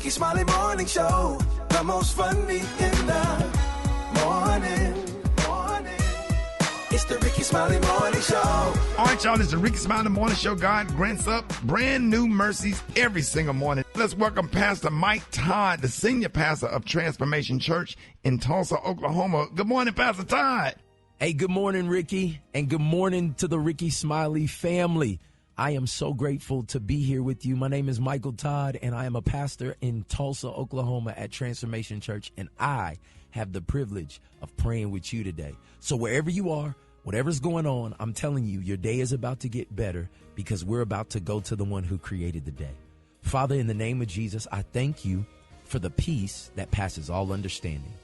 Rickey Smiley Morning Show. The most funny in the morning. It's the Rickey Smiley Morning Show. All right, y'all, it's the Rickey Smiley Morning Show. God grants up brand new mercies every single morning. Let's welcome Pastor Mike Todd, the senior pastor of Transformation Church in Tulsa, Oklahoma. Good morning, Pastor Todd. Hey, good morning, Ricky, and good morning to the Rickey Smiley family. I am so grateful to be here with you. My name is Michael Todd, and I am a pastor in Tulsa, Oklahoma at Transformation Church, and I have the privilege of praying with you today. So wherever you are, whatever's going on, I'm telling you, your day is about to get better because we're about to go to the one who created the day. Father, in the name of Jesus, I thank you for the peace that passes all understanding.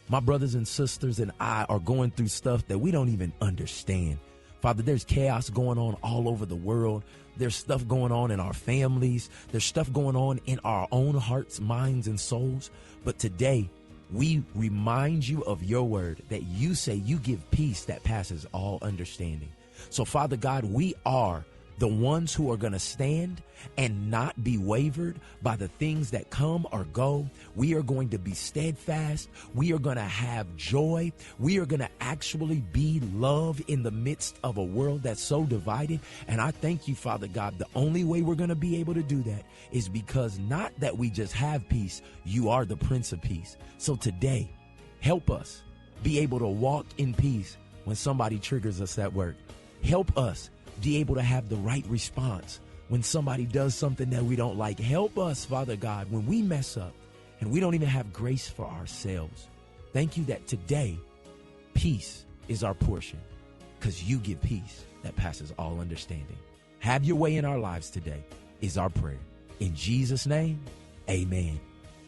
My brothers and sisters and I are going through stuff that we don't even understand. Father, there's chaos going on all over the world. There's stuff going on in our families. There's stuff going on in our own hearts, minds, and souls. But today, we remind you of your word that you say you give peace that passes all understanding. So, Father God, we are the ones who are going to stand and not be wavered by the things that come or go. We are going to be steadfast. We are going to have joy. We are going to actually be love in the midst of a world that's so divided. And I thank you, Father God, the only way we're going to be able to do that is because not that we just have peace, you are the Prince of Peace. So today, help us be able to walk in peace when somebody triggers us at work. Help us be able to have the right response when somebody does something that we don't like. Help us, Father God, when we mess up and we don't even have grace for ourselves. Thank you that today, peace is our portion because you give peace that passes all understanding. Have your way in our lives today is our prayer. In Jesus' name, amen.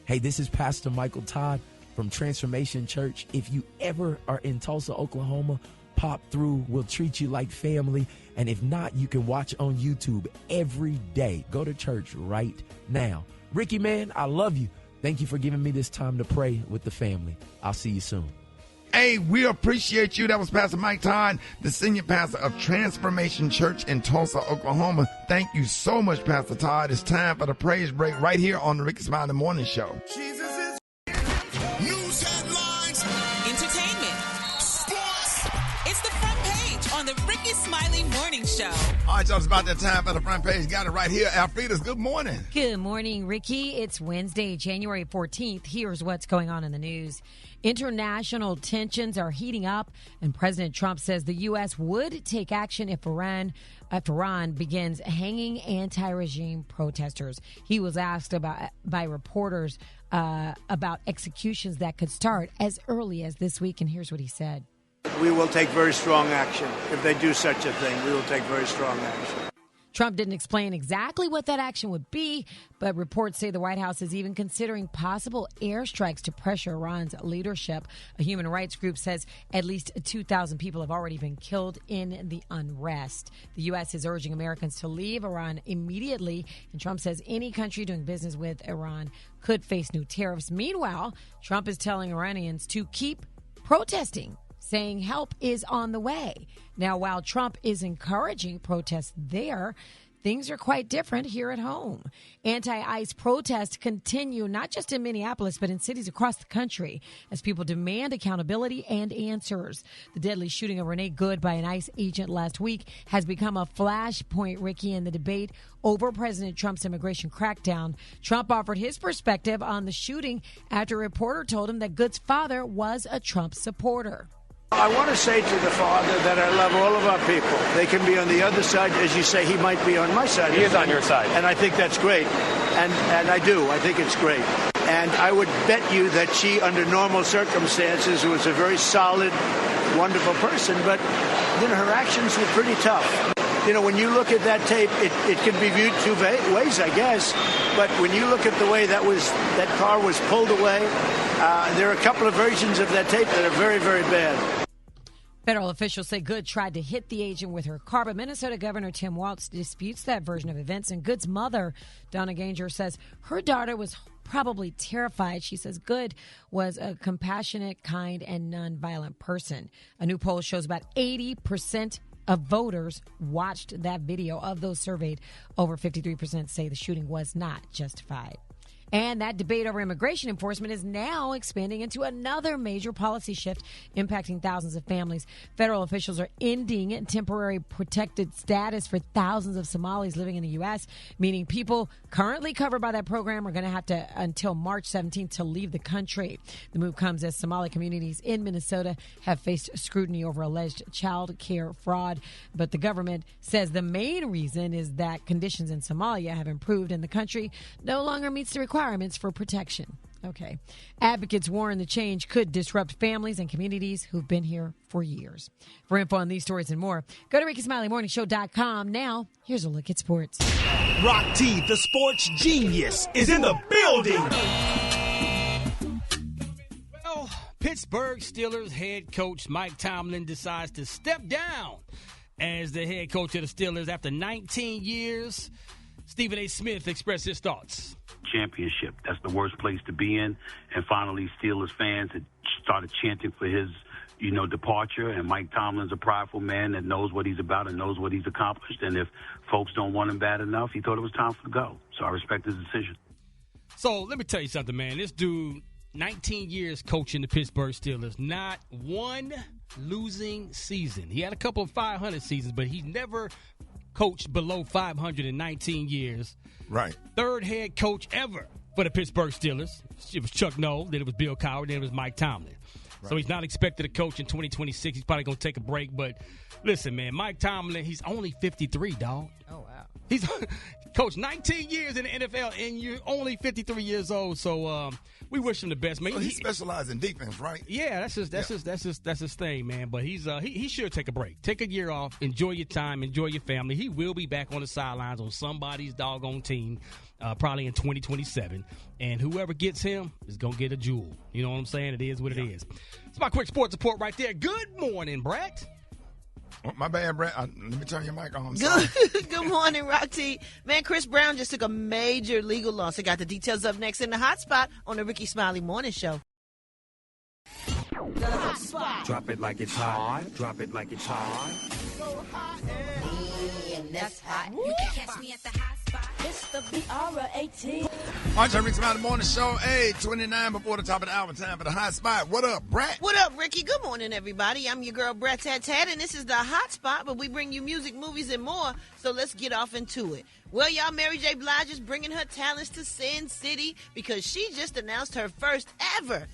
Hey, this is Pastor Michael Todd from Transformation Church. If you ever are in Tulsa, Oklahoma, pop through. We'll treat you like family. And if not, you can watch on YouTube every day. Go to church right now. Ricky, man, I love you. Thank you for giving me this time to pray with the family. I'll see you soon. Hey, we appreciate you. That was Pastor Mike Todd, the senior pastor of Transformation Church in Tulsa, Oklahoma. Thank you so much, Pastor Todd. It's time for the praise break right here on the Rickey Smiley Morning Show. Jesus is News headlines, entertainment, sports. It's the front page on the Rickey Smiley Morning Show. All right, y'all, it's about that time for the front page. Got it right here. Alfreda's, good morning. Good morning, Ricky. It's Wednesday, January 14th. Here's what's going on in the news. International tensions are heating up, and President Trump says the U.S. would take action if Iran begins hanging anti-regime protesters. He was asked by reporters about executions that could start as early as this week, and here's what he said. We will take very strong action. If they do such a thing, we will take very strong action. Trump didn't explain exactly what that action would be, but reports say the White House is even considering possible airstrikes to pressure Iran's leadership. A human rights group says at least 2,000 people have already been killed in the unrest. The U.S. is urging Americans to leave Iran immediately, and Trump says any country doing business with Iran could face new tariffs. Meanwhile, Trump is telling Iranians to keep protesting, saying help is on the way. Now, while Trump is encouraging protests there, things are quite different here at home. Anti-ICE protests continue not just in Minneapolis, but in cities across the country as people demand accountability and answers. The deadly shooting of Renee Good by an ICE agent last week has become a flashpoint, Ricky, in the debate over President Trump's immigration crackdown. Trump offered his perspective on the shooting after a reporter told him that Good's father was a Trump supporter. I want to say to the father that I love all of our people. They can be on the other side. As you say, he might be on my side. He is on your side. And I think that's great. And I do. I think it's great. And I would bet you that she, under normal circumstances, was a very solid, wonderful person. But, her actions were pretty tough. When you look at that tape, it can be viewed two ways, I guess. But when you look at the way that car was pulled away, there are a couple of versions of that tape that are very, very bad. Federal officials say Good tried to hit the agent with her car, but Minnesota Governor Tim Walz disputes that version of events. And Good's mother, Donna Ganger, says her daughter was probably terrified. She says Good was a compassionate, kind, and nonviolent person. A new poll shows about 80% of voters watched that video. Of those surveyed, over 53% say the shooting was not justified. And that debate over immigration enforcement is now expanding into another major policy shift impacting thousands of families. Federal officials are ending temporary protected status for thousands of Somalis living in the U.S., meaning people currently covered by that program are going to have to until March 17th to leave the country. The move comes as Somali communities in Minnesota have faced scrutiny over alleged child care fraud. But the government says the main reason is that conditions in Somalia have improved and the country no longer meets the requirements for protection. Okay. Advocates warn the change could disrupt families and communities who've been here for years. For info on these stories and more, go to RickySmileyMorningShow.com. Now, here's a look at sports. Rock T, the sports genius, is in the building. Well, Pittsburgh Steelers head coach Mike Tomlin decides to step down as the head coach of the Steelers after 19 years. Stephen A. Smith expressed his thoughts. Championship. That's the worst place to be in. And finally, Steelers fans had started chanting for his, departure. And Mike Tomlin's a prideful man that knows what he's about and knows what he's accomplished. And if folks don't want him bad enough, he thought it was time for him to go. So I respect his decision. So let me tell you something, man. This dude, 19 years coaching the Pittsburgh Steelers, not one losing season. He had a couple of 500 seasons, but he never coached below 500 in 19 years. Right. Third head coach ever for the Pittsburgh Steelers. It was Chuck Noll, then it was Bill Cowher, then it was Mike Tomlin. Right. So he's not expected to coach in 2026. He's probably going to take a break. But listen, man, Mike Tomlin, he's only 53, dog. Oh, wow. He's coached 19 years in the NFL, and you're only 53 years old. So we wish him the best, man. Well, he specializes in defense, right? Yeah, that's his thing, man. But he should take a break, take a year off, enjoy your time, enjoy your family. He will be back on the sidelines on somebody's doggone team, probably in 2027. And whoever gets him is gonna get a jewel. You know what I'm saying? It is what it is. It's my quick sports report right there. Good morning, Brat. Oh, my bad, Brent. Let me turn your mic on. Good morning, Rock T. Man, Chris Brown just took a major legal loss. I got the details up next in the hot spot on the Rickey Smiley Morning Show. The hot spot. Drop it like it's hot. Drop it like it's hot. So hot and that's hot. You can catch me at the hot spot. It's the BR18. All right, Rickey Smiley Morning Show. 8:29 before the top of the hour. Time for the hot spot. What up, Brat? What up, Ricky? Good morning, everybody. I'm your girl, Brat Tat Tat, and this is the hot spot, but we bring you music, movies, and more, so let's get off into it. Well, y'all, Mary J. Blige is bringing her talents to Sin City because she just announced her first ever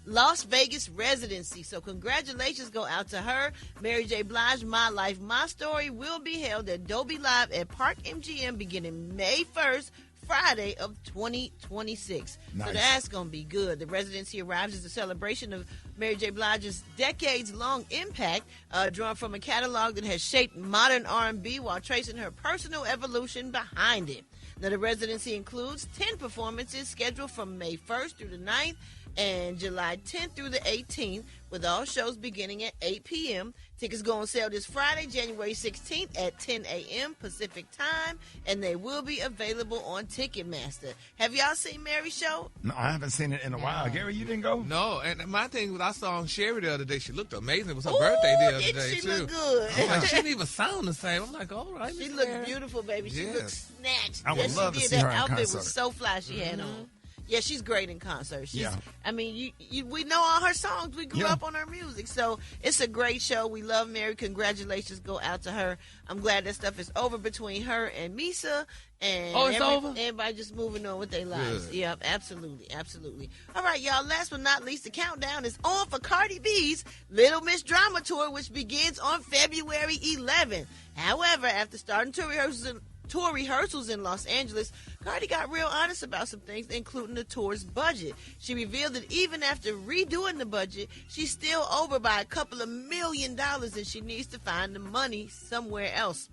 Las Vegas residency. So congratulations go out to her. Mary J. Blige, My Life, My Story will be held at Dolby Live at Park MGM beginning May 1st, Friday of 2026. Nice. So that's going to be good. The residency arrives as a celebration of Mary J. Blige's decades-long impact, drawn from a catalog that has shaped modern R&B while tracing her personal evolution behind it. Now, the residency includes 10 performances scheduled from May 1st through the 9th and July 10th through the 18th, with all shows beginning at 8 p.m. Tickets go on sale this Friday, January 16th at 10 a.m. Pacific time, and they will be available on Ticketmaster. Have y'all seen Mary's show? No, I haven't seen it in a while. Gary, you didn't go? No, and my thing was I saw Sherry the other day. She looked amazing. It was her birthday the other day, she too. Look good. Like, she didn't even sound the same. I'm like, all right. She looked beautiful, baby. She looked snatched. I would love to see her in outfit concert. was so fly she had on. Yeah, she's great in concert. Yeah. I mean, we know all her songs. We grew up on her music. So it's a great show. We love Mary. Congratulations go out to her. I'm glad that stuff is over between her and Misa. And it's over? Everybody just moving on with their lives. Good. Yep, absolutely, absolutely. All right, y'all, last but not least, the countdown is on for Cardi B's Little Miss Drama Tour, which begins on February 11th. However, after starting tour rehearsals in Los Angeles, Cardi got real honest about some things, including the tour's budget. She revealed that even after redoing the budget, she's still over by a couple of $1 million and she needs to find the money somewhere else.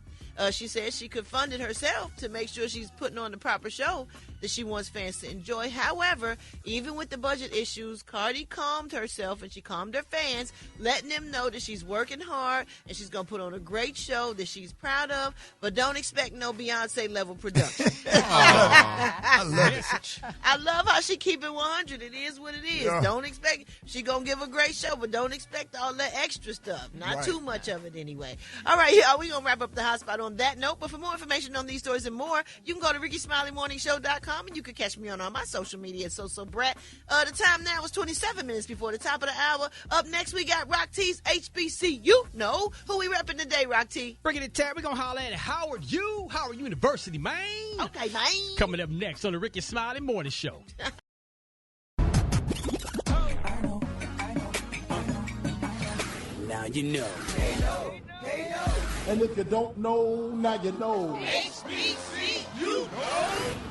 She said she could fund it herself to make sure she's putting on the proper show that she wants fans to enjoy. However, even with the budget issues, Cardi calmed herself and she calmed her fans, letting them know that she's working hard and she's going to put on a great show that she's proud of, but don't expect no Beyonce-level production. I love it. I love how she keep it 100. It is what it is. Yeah. Don't expect, she going to give a great show, but don't expect all that extra stuff. Not Right. too much of it anyway. All right, y'all, we going to wrap up the hot spot on on that note. But for more information on these stories and more, you can go to RickySmileyMorningShow.com, and you can catch me on all my social media. So Brat. The time now is 27 minutes before the top of the hour. Up next, we got Rock T's HBCU. No, who we repping today, Rock T? Bring it to Tab. We're going to holler at Howard University, man. Okay, man. Coming up next on the Rickey Smiley Morning Show. Now you know. And if you don't know, now you know. HBCU.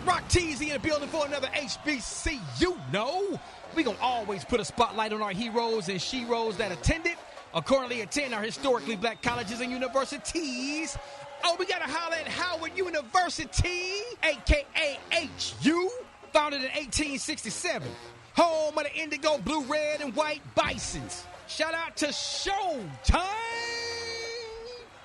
Rock Teasy in the building for another HBCU. No, we gonna always put a spotlight on our heroes and sheroes that attended or currently attend our historically black colleges and universities. Oh, we gotta holler at Howard University, a.k.a. HU, founded in 1867. Home of the indigo, blue, red, and white Bisons. Shout out to Showtime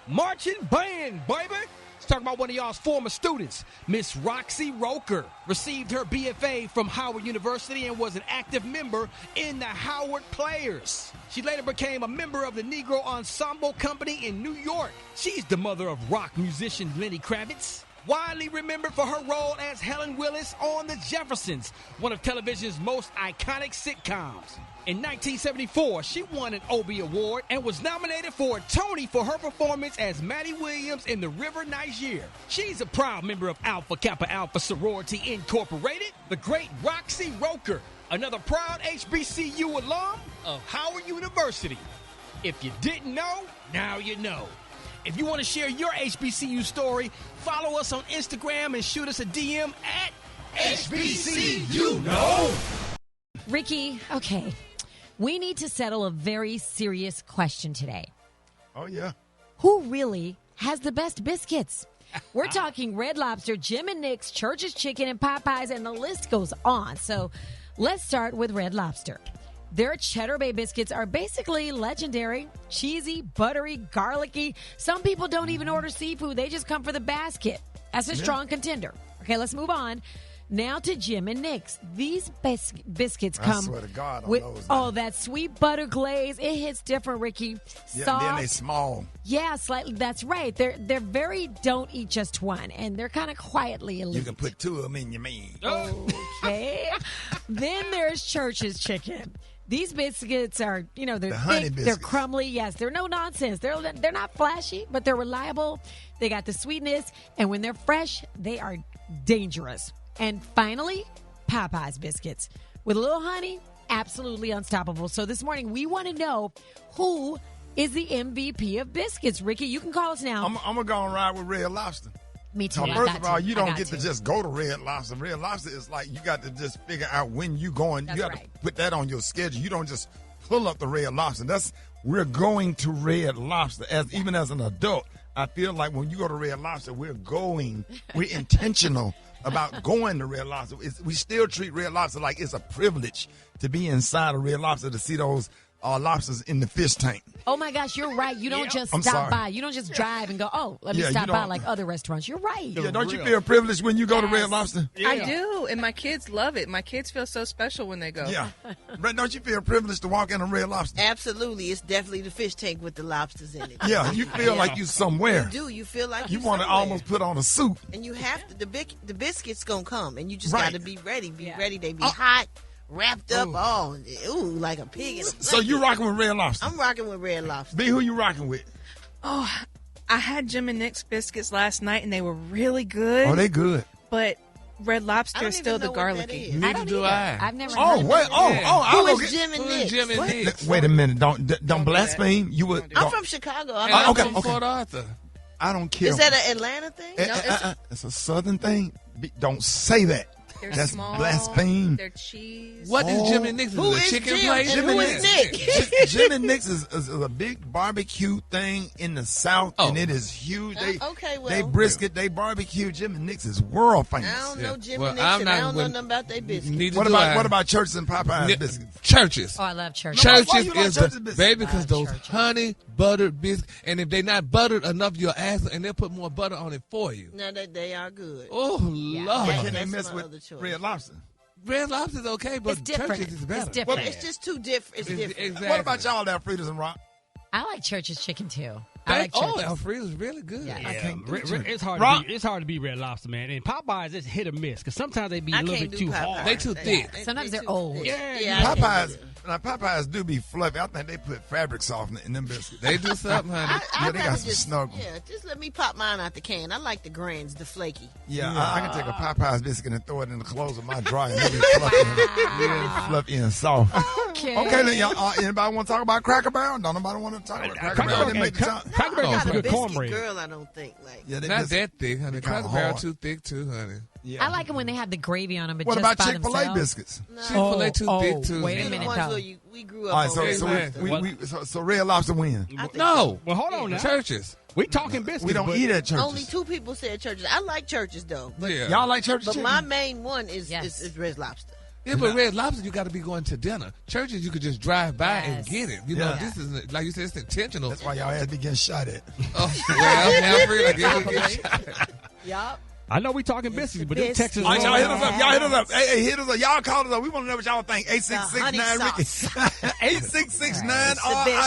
Marching Band, baby. Let's talk about one of y'all's former students. Miss Roxy Roker received her BFA from Howard University and was an active member in the Howard Players. She later became a member of the Negro Ensemble Company in New York. She's the mother of rock musician Lenny Kravitz. Widely remembered for her role as Helen Willis on The Jeffersons, one of television's most iconic sitcoms. In 1974, she won an Obie Award and was nominated for a Tony for her performance as Maddie Williams in The River Niger. She's a proud member of Alpha Kappa Alpha Sorority Incorporated. The great Roxy Roker, another proud HBCU alum of Howard University. If you didn't know, now you know. If you want to share your HBCU story, follow us on Instagram and shoot us a DM at HBCU. No. Ricky, okay. We need to settle a very serious question today. Oh, yeah. Who really has the best biscuits? We're talking Red Lobster, Jim and Nick's, Church's Chicken, and Popeyes, and the list goes on. So let's start with Red Lobster. Their Cheddar Bay biscuits are basically legendary, cheesy, buttery, garlicky. Some people don't even order seafood. They just come for the basket. That's a strong contender. Okay, let's move on. Now to Jim and Nick's. These biscuits come I swear to God on with those, that sweet butter glaze. It hits different, Ricky. Yeah, Soft. then they small. Yeah, slightly. That's right. They're very don't eat just one, and they're kind of quietly elite. You can put two of them in your meat. Okay. Then there's Church's Chicken. These biscuits are, they're the honey thick, biscuits. they're crumbly. Yes, they're no nonsense. They're not flashy, but they're reliable. They got the sweetness, and when they're fresh, they are dangerous. And finally, Popeyes biscuits. With a little honey, absolutely unstoppable. So this morning, we want to know who is the MVP of biscuits. Ricky, you can call us now. I'm going to go and ride with Red Lobster. Me too. Now, first of all, you don't get to just go to Red Lobster. Red Lobster is like you got to just figure out when you going. That's you got right. to put that on your schedule. You don't just pull up the Red Lobster. We're going to Red Lobster. Even as an adult, I feel like when you go to Red Lobster, we're intentional about going to Red Lobster. We still treat Red Lobster like it's a privilege to be inside a Red Lobster to see those lobsters in the fish tank. Oh my gosh, you're right. You don't just I'm stop sorry. by. You don't just drive and go, let me stop by like other restaurants. You're right. Yeah, don't you feel privileged when you go to Red Lobster? Yeah. I do, and my kids love it. My kids feel so special when they go. Yeah. Brent, don't you feel privileged to walk in a Red Lobster? Absolutely. It's definitely the fish tank with the lobsters in it. Yeah, you feel like you somewhere. You do. You feel like you want to almost put on a suit. And you have to, the biscuits going to come, and you just Right. got to be ready. Be ready. They be hot. Wrapped up, like a pig in a blanket. So you rocking with Red Lobster? I'm rocking with Red Lobster. B, who you rocking with? Oh, I had Jim and Nick's biscuits last night, and they were really good. Oh, they good. But Red Lobster is still the garlicky. Neither do I. I've never Oh, heard wait. of I'll Who go is get... Jim and Nick? Jim and Nick? Wait a minute. Don't blaspheme. You would... I'm from Chicago. I'm okay, from okay. Port Arthur. I don't care. Is that an Atlanta thing? It's a Southern thing. Don't say that. They're That's small, blaspheme. They're cheese. What is Jim and Nick's? Who Is it is a chicken Jim place? and who is Nick? Jim and Nick's is a big barbecue thing in the South, and it is huge. They brisket, they barbecue. Jim and Nick's is world famous. I don't know Jim Well, and Nick's, I'm and I not don't know with- nothing about their biscuits. Neither What do I. about Church's and Popeyes biscuits? Churches. Oh, I love church. Why Churches you like is Church's the biscuits? baby because those Churches. honey buttered biscuits, and if they're not buttered enough, you'll ask them, and they'll put more butter on it for you. No, they are good. Oh Lord! Can they That's mess my with other choice. Red Lobster? Red Lobster's okay, but It's different. Churches is better. It's different. It's just too different. It's different. Exactly. What about y'all there, Fritas and Rock? I like Church's Chicken too. I like Church's. Alfredo's really good. Yeah. It's hard to be Red Lobster, man. And Popeyes is hit or miss because sometimes they be a little bit too hard. They too thick. Sometimes they're old. Yeah. Popeyes do be fluffy. I think they put fabric softener in them biscuits. They do something, honey. They got some snuggle. Yeah, just let me pop mine out the can. I like the grands, the flaky. Yeah, I can take a Popeyes biscuit and throw it in the clothes of my dryer and it'll be fluffy and soft. Okay, then y'all. Anybody want to talk about Cracker Barrel? Don't nobody want to talk about Cracker Barrel? Cracker Barrel got some good biscuit cornbread. Girl, I don't think. Not that thick, honey. Cracker Barrel too thick too, honey. Yeah. I like it when they have the gravy on them, but what just about by Chick-fil-A themselves. biscuits? No. Chick-fil-A too thick too. Wait a minute, though. We grew up. All right, so Red Lobster win. No. Well, hold on now. Churches. We talking biscuits. We don't eat at Churches. Only 2 people said Churches. I like Churches though. But, Y'all like Churches? But chicken? my main one is Red Lobster. Yeah, but Red Lobster, you got to be going to dinner. Churches, you could just drive by and get it. You know, this is, like you said, it's intentional. That's why y'all ass be getting shot at. Oh, well, Alfred, I guess we get shot at. Yup. I know we talking biscuits, but them Texas. All right, y'all hit us up. Y'all hit us up. Hey, hit us up. Y'all call us up. We want to know what y'all think. 8669 Ricky. 8669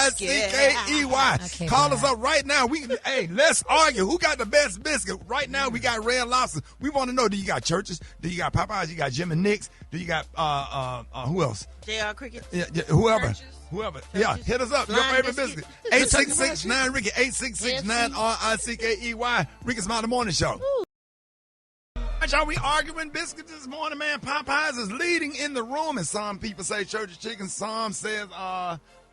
RICKEY. Okay, Call Brad. us up right now. Let's argue. Who got the best biscuit? Right now, we got Red Lobster. We want to know, do you got Churches? Do you got Popeyes? You got Jim and Nick's? Do you got who else? JR Cricket. Yeah, whoever. Churches. Whoever. Yeah, hit us up. Your favorite biscuit. 8669 Ricky. 8669 RICKEY. Ricky Smiley Morning Show. Y'all, we arguing biscuits this morning, man. Popeyes is leading in the room, and some people say Church's Chicken. Some says,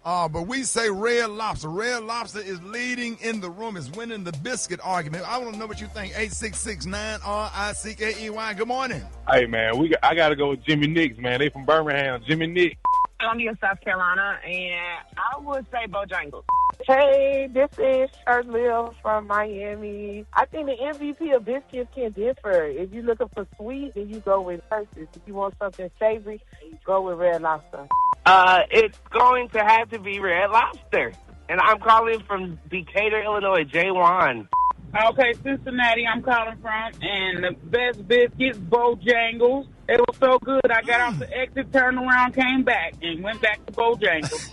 but we say Red Lobster. Red Lobster is leading in the room, is winning the biscuit argument. I want to know what you think. 8669 RICKEY. Good morning. Hey, man, I got to go with Jimmy Nick's, man. They from Birmingham. Jimmy Nick. I'm in South Carolina, and I would say Bojangles. Hey, this is Shirley from Miami. I think the MVP of biscuits can differ. If you're looking for sweet, then you go with Churches. If you want something savory, go with Red Lobster. It's going to have to be Red Lobster. And I'm calling from Decatur, Illinois, J1. Okay, Cincinnati I'm calling from, and the best biscuits, Bojangles. It was so good, I got off the exit, turned around, came back, and went back to Bojangles.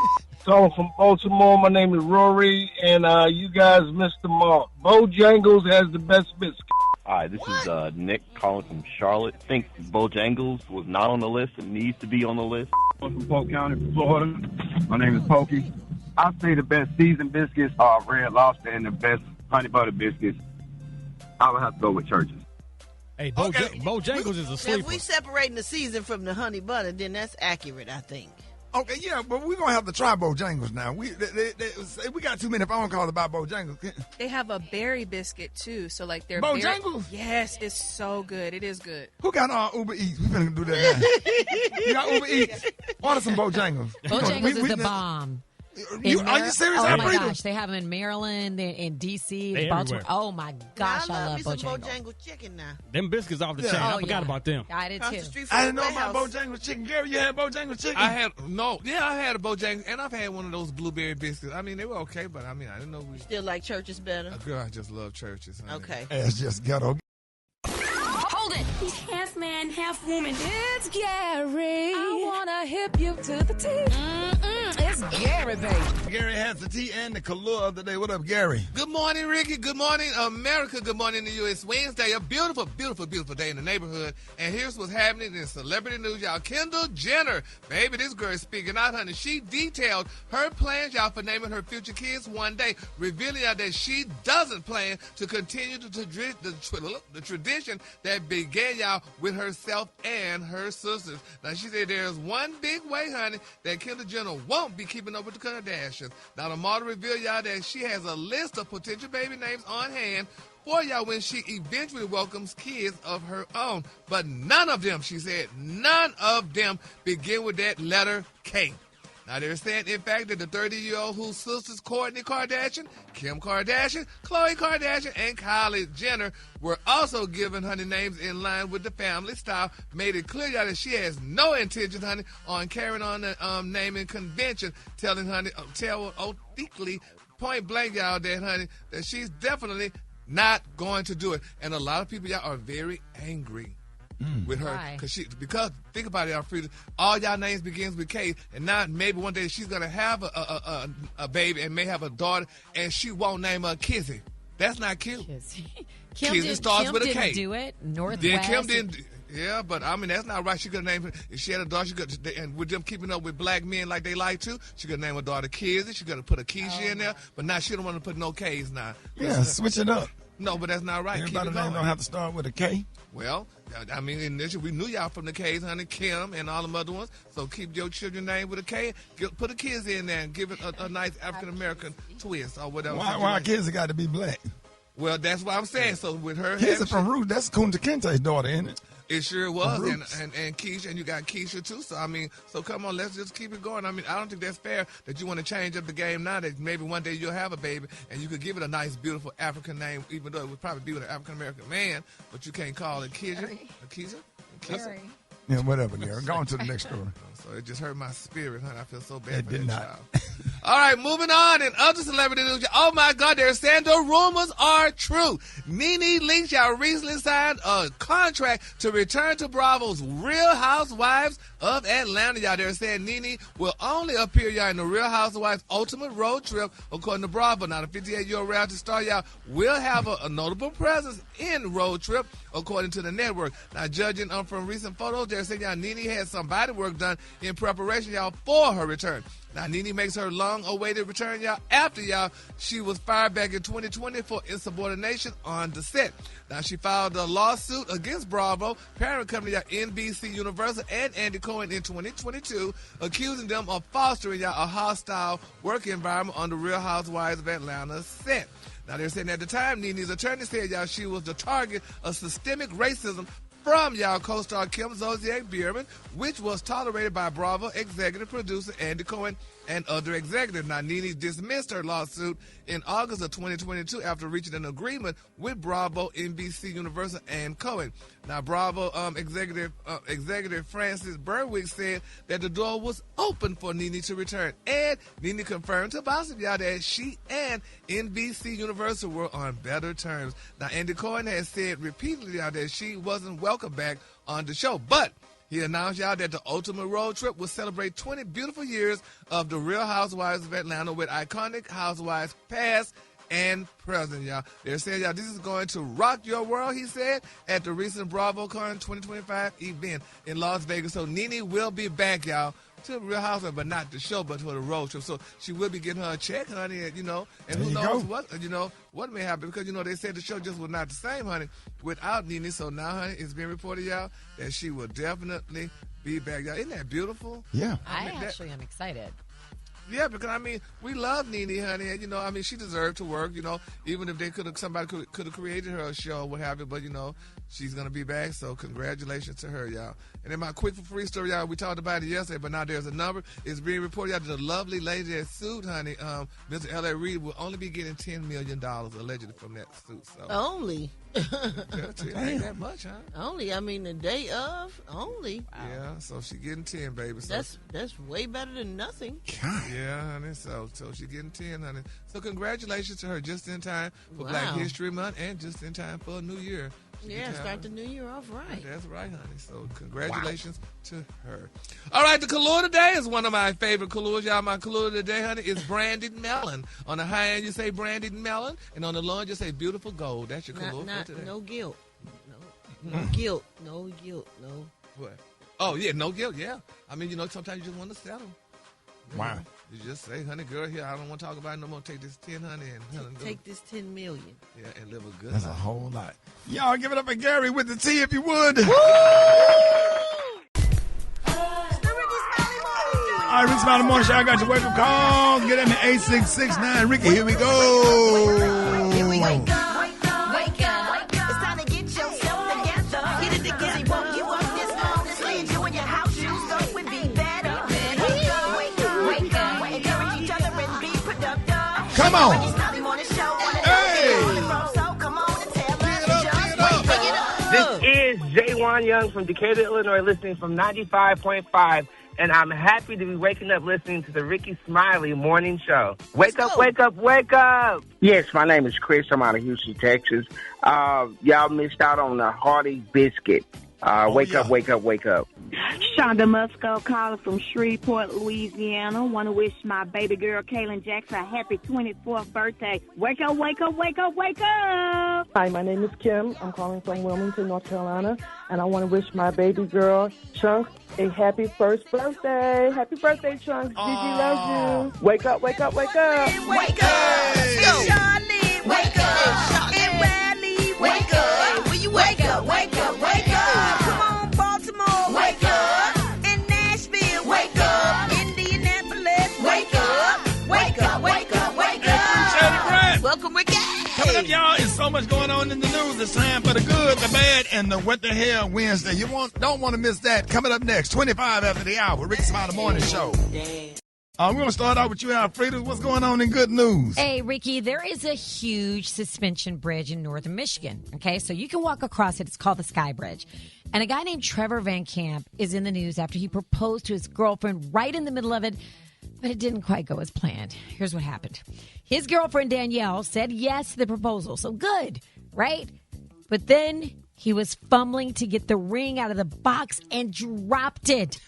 Calling from Baltimore. My name is Rory, and you guys missed the mark. Bojangles has the best biscuit. Hi, this is Nick calling from Charlotte. I think Bojangles was not on the list and needs to be on the list. I'm from Polk County, Florida. My name is Pokey. I say the best seasoned biscuits are Red Lobster, and the best honey butter biscuits, I would have to go with Churches. Hey, Bojangles is a sleeper. If we separating the season from the honey butter, then that's accurate, I think. Okay, yeah, but we're going to have to try Bojangles now. We got too many phone calls about Bojangles. They have a berry biscuit, too. So, like, they're Bojangles? Yes, it's so good. It is good. Who got Uber Eats? We're going to do that now. You got Uber Eats? Order some Bojangles. Bojangles is the bomb. Are you serious? Oh my gosh, they have them in Maryland, in DC, They Baltimore. everywhere. Oh my gosh, I love me some Bojangles. Bojangles chicken now. Them biscuits off the chain. I forgot about them. I did too. I didn't know about Bojangles chicken. Gary, you had Bojangles chicken? I had a Bojangles, and I've had one of those blueberry biscuits. I mean, they were okay, but I mean, I didn't know we still like Churches better. Girl, I just love Churches. Honey. Okay, it's just ghetto. Hold it. He's half man, half woman. It's Gary. I wanna hip you to the T. It's Gary, baby. Gary has the tea and the Collier of the day. What up, Gary? Good morning, Ricky. Good morning, America. Good morning to you. It's Wednesday, a beautiful, beautiful, beautiful day in the neighborhood. And here's what's happening in celebrity news, y'all. Kendall Jenner, baby, this girl is speaking out, honey. She detailed her plans, y'all, for naming her future kids one day, revealing y'all that she doesn't plan to continue the tradition that began, y'all, with herself and her sisters. Now, she said there's one big way, honey, that Kendall Jenner won't be keeping up with the Kardashians. Now, the model revealed y'all that she has a list of potential baby names on hand for y'all when she eventually welcomes kids of her own. But none of them, she said, none of them begin with that letter K. Now, they're saying, in fact, that the 30-year-old whose sisters, Kourtney Kardashian, Kim Kardashian, Khloe Kardashian, and Kylie Jenner were also given, honey, names in line with the family style, made it clear, y'all, that she has no intention, honey, on carrying on the naming convention, tell openly, point blank, y'all, that, honey, that she's definitely not going to do it. And a lot of people, y'all, are very angry with her. Why? Because think about it, Alfreda, all y'all names begins with K, and now maybe one day she's going to have a baby and may have a daughter, and she won't name her Kizzy. That's not cute. Kizzy starts with a K. Kim didn't do it. Northwest. Yeah, Kim didn't. Yeah, but I mean, that's not right. She could name her, if she had a daughter, and with them keeping up with black men like they like to, she could name her daughter Kizzy. She could have put a Keisha in there, but now she don't want to put no K's now. Yeah, switch it up. No, but that's not right. Everybody's name don't have to start with a K. Well, I mean, initially we knew y'all from the K's, honey, Kim and all them other ones. So keep your children's name with a K. Put a Kizzy in there and give it a nice African American twist or whatever. Why Kizzy got to be black? Well, that's what I'm saying. So with her, Kizzy from Ruth, that's Kunta Kinte's daughter, isn't it? It sure was, and Keisha, and you got Keisha too. So I mean, so come on, let's just keep it going. I mean, I don't think that's fair that you want to change up the game now. That maybe one day you'll have a baby and you could give it a nice, beautiful African name, even though it would probably be with an African American man, but you can't call it Keisha. Keisha? Yeah, whatever, Gary. Go on to the next story. So it just hurt my spirit, honey. I feel so bad for did that not. child. All right, moving on. In other celebrity news, oh my God, they're saying the rumors are true. Nene Leakes, y'all recently signed a contract to return to Bravo's Real Housewives of Atlanta. Y'all, they're saying Nene will only appear, y'all, in the Real Housewives Ultimate Road Trip, according to Bravo. Now, the 58-year-old reality star, y'all, will have a notable presence in Road Trip, according to the network. Now, judging from recent photos, they're saying, y'all, Nene had some body work done in preparation, y'all, for her return. Now, Nene makes her long-awaited return, y'all, after, y'all, she was fired back in 2020 for insubordination on the set. Now, she filed a lawsuit against Bravo, parent company, y'all, NBC Universal, and Andy Cohen in 2022, accusing them of fostering, y'all, a hostile work environment on the Real Housewives of Atlanta set. Now, they're saying at the time, Nene's attorney said, y'all, she was the target of systemic racism from y'all co-star Kim Zolciak Biermann, which was tolerated by Bravo executive producer Andy Cohen and other executives. Now, Nene dismissed her lawsuit in August of 2022 after reaching an agreement with Bravo, NBC Universal, and Cohen. Now, Bravo executive Francis Berwick said that the door was open for Nene to return, and Nene confirmed to Gossip Y'all that she and NBC Universal were on better terms. Now, Andy Cohen has said repeatedly, y'all, that she wasn't welcome back on the show, but he announced, y'all, that the Ultimate Road Trip will celebrate 20 beautiful years of the Real Housewives of Atlanta with iconic housewives past and present, y'all. They're saying, y'all, this is going to rock your world, he said, at the recent BravoCon 2025 event in Las Vegas. So Nene will be back, y'all, to the Real Housewives, but not the show, but for the road trip. So she will be getting her a check, honey, and, and who knows what may happen, because, they said the show just was not the same, honey, without Nene. So now, honey, it's been reported, y'all, that she will definitely be back, y'all. Isn't that beautiful? Yeah. I actually am excited. Yeah, because we love Nene, honey, and she deserved to work, even if somebody could have created her a show or what have you, but she's gonna be back, so congratulations to her, y'all. And then my quick for free story, y'all, we talked about it yesterday, but now there's a number. It's being reported out that the lovely lady that sued, honey, Mr. L.A. Reid, will only be getting $10 million allegedly from that suit. So. Only? Ain't that much, huh? Only, the day of, only. Wow. Yeah, so she getting 10, baby. So. That's way better than nothing. Yeah, honey, so she getting 10, honey. So congratulations to her, just in time for Black History Month and just in time for a new year. Start the new year off right. That's right, honey. So congratulations to her. All right, the Collier today is one of my favorite Colliers, y'all. My Collier today, honey, is brandied melon. On the high end, you say brandied melon, and on the low end, you say beautiful gold. That's your Collier for today. No guilt. No guilt. No guilt. No. What? Oh, yeah, no guilt, yeah. Sometimes you just want to settle. Wow. You just say, honey, girl, here, I don't want to talk about it no more. Take this 10, honey, and take this 10 million. Yeah, and live a good life. That's a whole lot. Y'all give it up for Gary with the T if you would. Woo! All right, Rickey Smiley Morning Show. I got your wake-up calls. Get in the 8669. Rickey, here we go. Here we go. Wake up. It's time to get yourself together. Get it together. He woke you up this morning. Slid you in your house shoes so we be better. Wake up. Encourage each other and be productive. Come on. Hey. This is Jaywan Young from Decatur, Illinois, listening from 95.5. And I'm happy to be waking up listening to the Rickey Smiley Morning Show. Wake up, wake up, wake up. Yes, my name is Chris. I'm out of Houston, Texas. Y'all missed out on the hearty biscuit. Wake up, wake up, wake up. Shonda Musco calling from Shreveport, Louisiana. Want to wish my baby girl, Kaylin Jackson, a happy 24th birthday. Wake up, wake up, wake up, wake up. Hi, my name is Kim. I'm calling from Wilmington, North Carolina, and I want to wish my baby girl, Chunks, a happy first birthday. Happy birthday, Chunks. Gigi loves you. Wake up, wake up, wake up. Wake up. Let's go. Charlie, wake up. And Riley, wake up. Will you wake up, wake up, wake up. Come on, Baltimore, wake up. In Nashville, wake up. Indianapolis, wake up. Wake up, wake up, wake up. Shady Brent. Welcome, Rickey. Coming up, y'all, it's so much going on in the news. It's time for the good, the bad, and the what the hell Wednesday. You don't want to miss that. Coming up next, 25 after the hour, Rickey Smiley Morning Show. We're going to start out with you, Alfreda. What's going on in good news? Hey, Ricky, there is a huge suspension bridge in northern Michigan. Okay, so you can walk across it. It's called the Sky Bridge. And a guy named Trevor Van Camp is in the news after he proposed to his girlfriend right in the middle of it, but it didn't quite go as planned. Here's what happened. His girlfriend, Danielle, said yes to the proposal. So good, right? But then he was fumbling to get the ring out of the box and dropped it.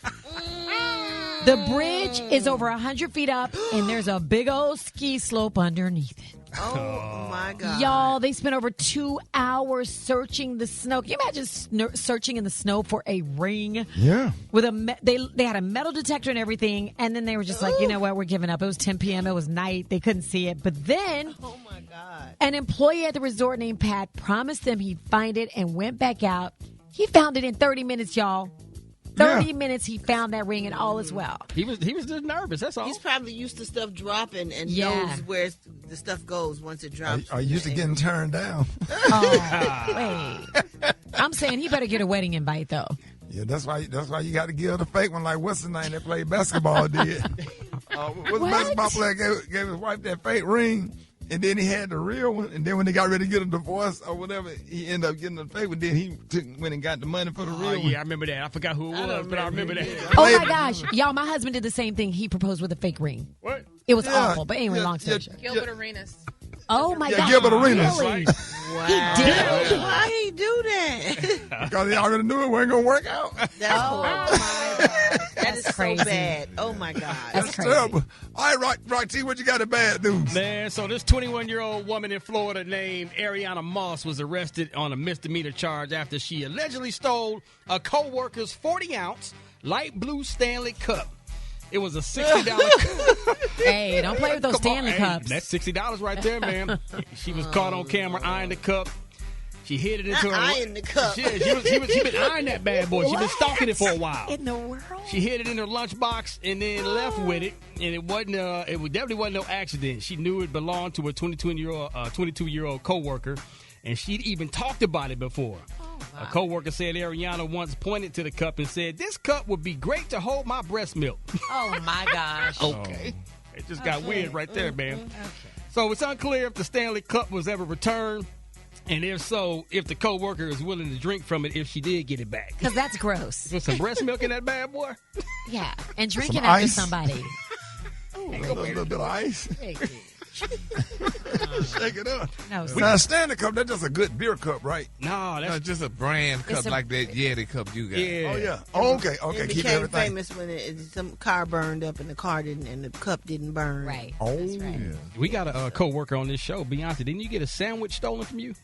The bridge is over 100 feet up, and there's a big old ski slope underneath it. Oh, my God. Y'all, they spent over 2 hours searching the snow. Can you imagine searching in the snow for a ring? Yeah. With they had a metal detector and everything, and then they were just like, you know what, we're giving up. It was 10 p.m. It was night. They couldn't see it. But then an employee at the resort named Pat promised them he'd find it and went back out. He found it in 30 minutes, y'all. 30 minutes, he found that ring, and all is well. He was just nervous, that's all. He's probably used to stuff dropping and knows where the stuff goes once it drops. Are you used to getting turned down? Oh, wait. I'm saying he better get a wedding invite, though. Yeah, that's why you got to give the fake one, like what's the name that played basketball did. What's the basketball player gave his wife that fake ring? And then he had the real one, and then when they got ready to get a divorce or whatever, he ended up getting the fake one. Then he went and got the money for the real one. Yeah, I remember that. I forgot who it was, but I remember that. Oh, my gosh. Y'all, my husband did the same thing. He proposed with a fake ring. What? It was awful, but anyway, long story short. Gilbert Arenas. Oh, my God. Gilbert Arenas. Really? Wow. He did? Why he do that? Because he already knew it wasn't going to work out. That's horrible. That is crazy. so bad. Oh, my God. That's crazy. Terrible. All right, Rock T, what you got in bad news? Man, so this 21-year-old woman in Florida named Ariana Moss was arrested on a misdemeanor charge after she allegedly stole a co-worker's 40-ounce light blue Stanley cup. It was a $60 cup. Hey, don't play with those Stanley cups. That's $60 right there, man. She was caught on camera eyeing the cup. She hid it into her. Eyeing the cup. Yeah, she been eyeing that bad boy. She been stalking it for a while. In the world? She hid it in her lunchbox and then left with it. And it wasn't. It definitely wasn't no accident. She knew it belonged to a 22-year-old coworker, and she'd even talked about it before. A coworker said Ariana once pointed to the cup and said, "This cup would be great to hold my breast milk." Oh my gosh. Okay. It just got weird right there, man. Okay. So it's unclear if the Stanley Cup was ever returned, and if so, if the coworker is willing to drink from it if she did get it back. Because that's gross. With some breast milk in that bad boy? Yeah, and drinking Some after ice. somebody. A little bit of ice. Shake it up. No, Now, Stanley Cup, that's just a good beer cup, right? No, that's just a brand cup like that Yeti cup you got. Yeah. Oh, yeah. Oh, okay. It Keep became everything. famous when some car burned up and the car didn't, and the cup didn't burn. Right. Oh, That's right. yeah. We got a coworker on this show, Beyonce. Didn't you get a sandwich stolen from you?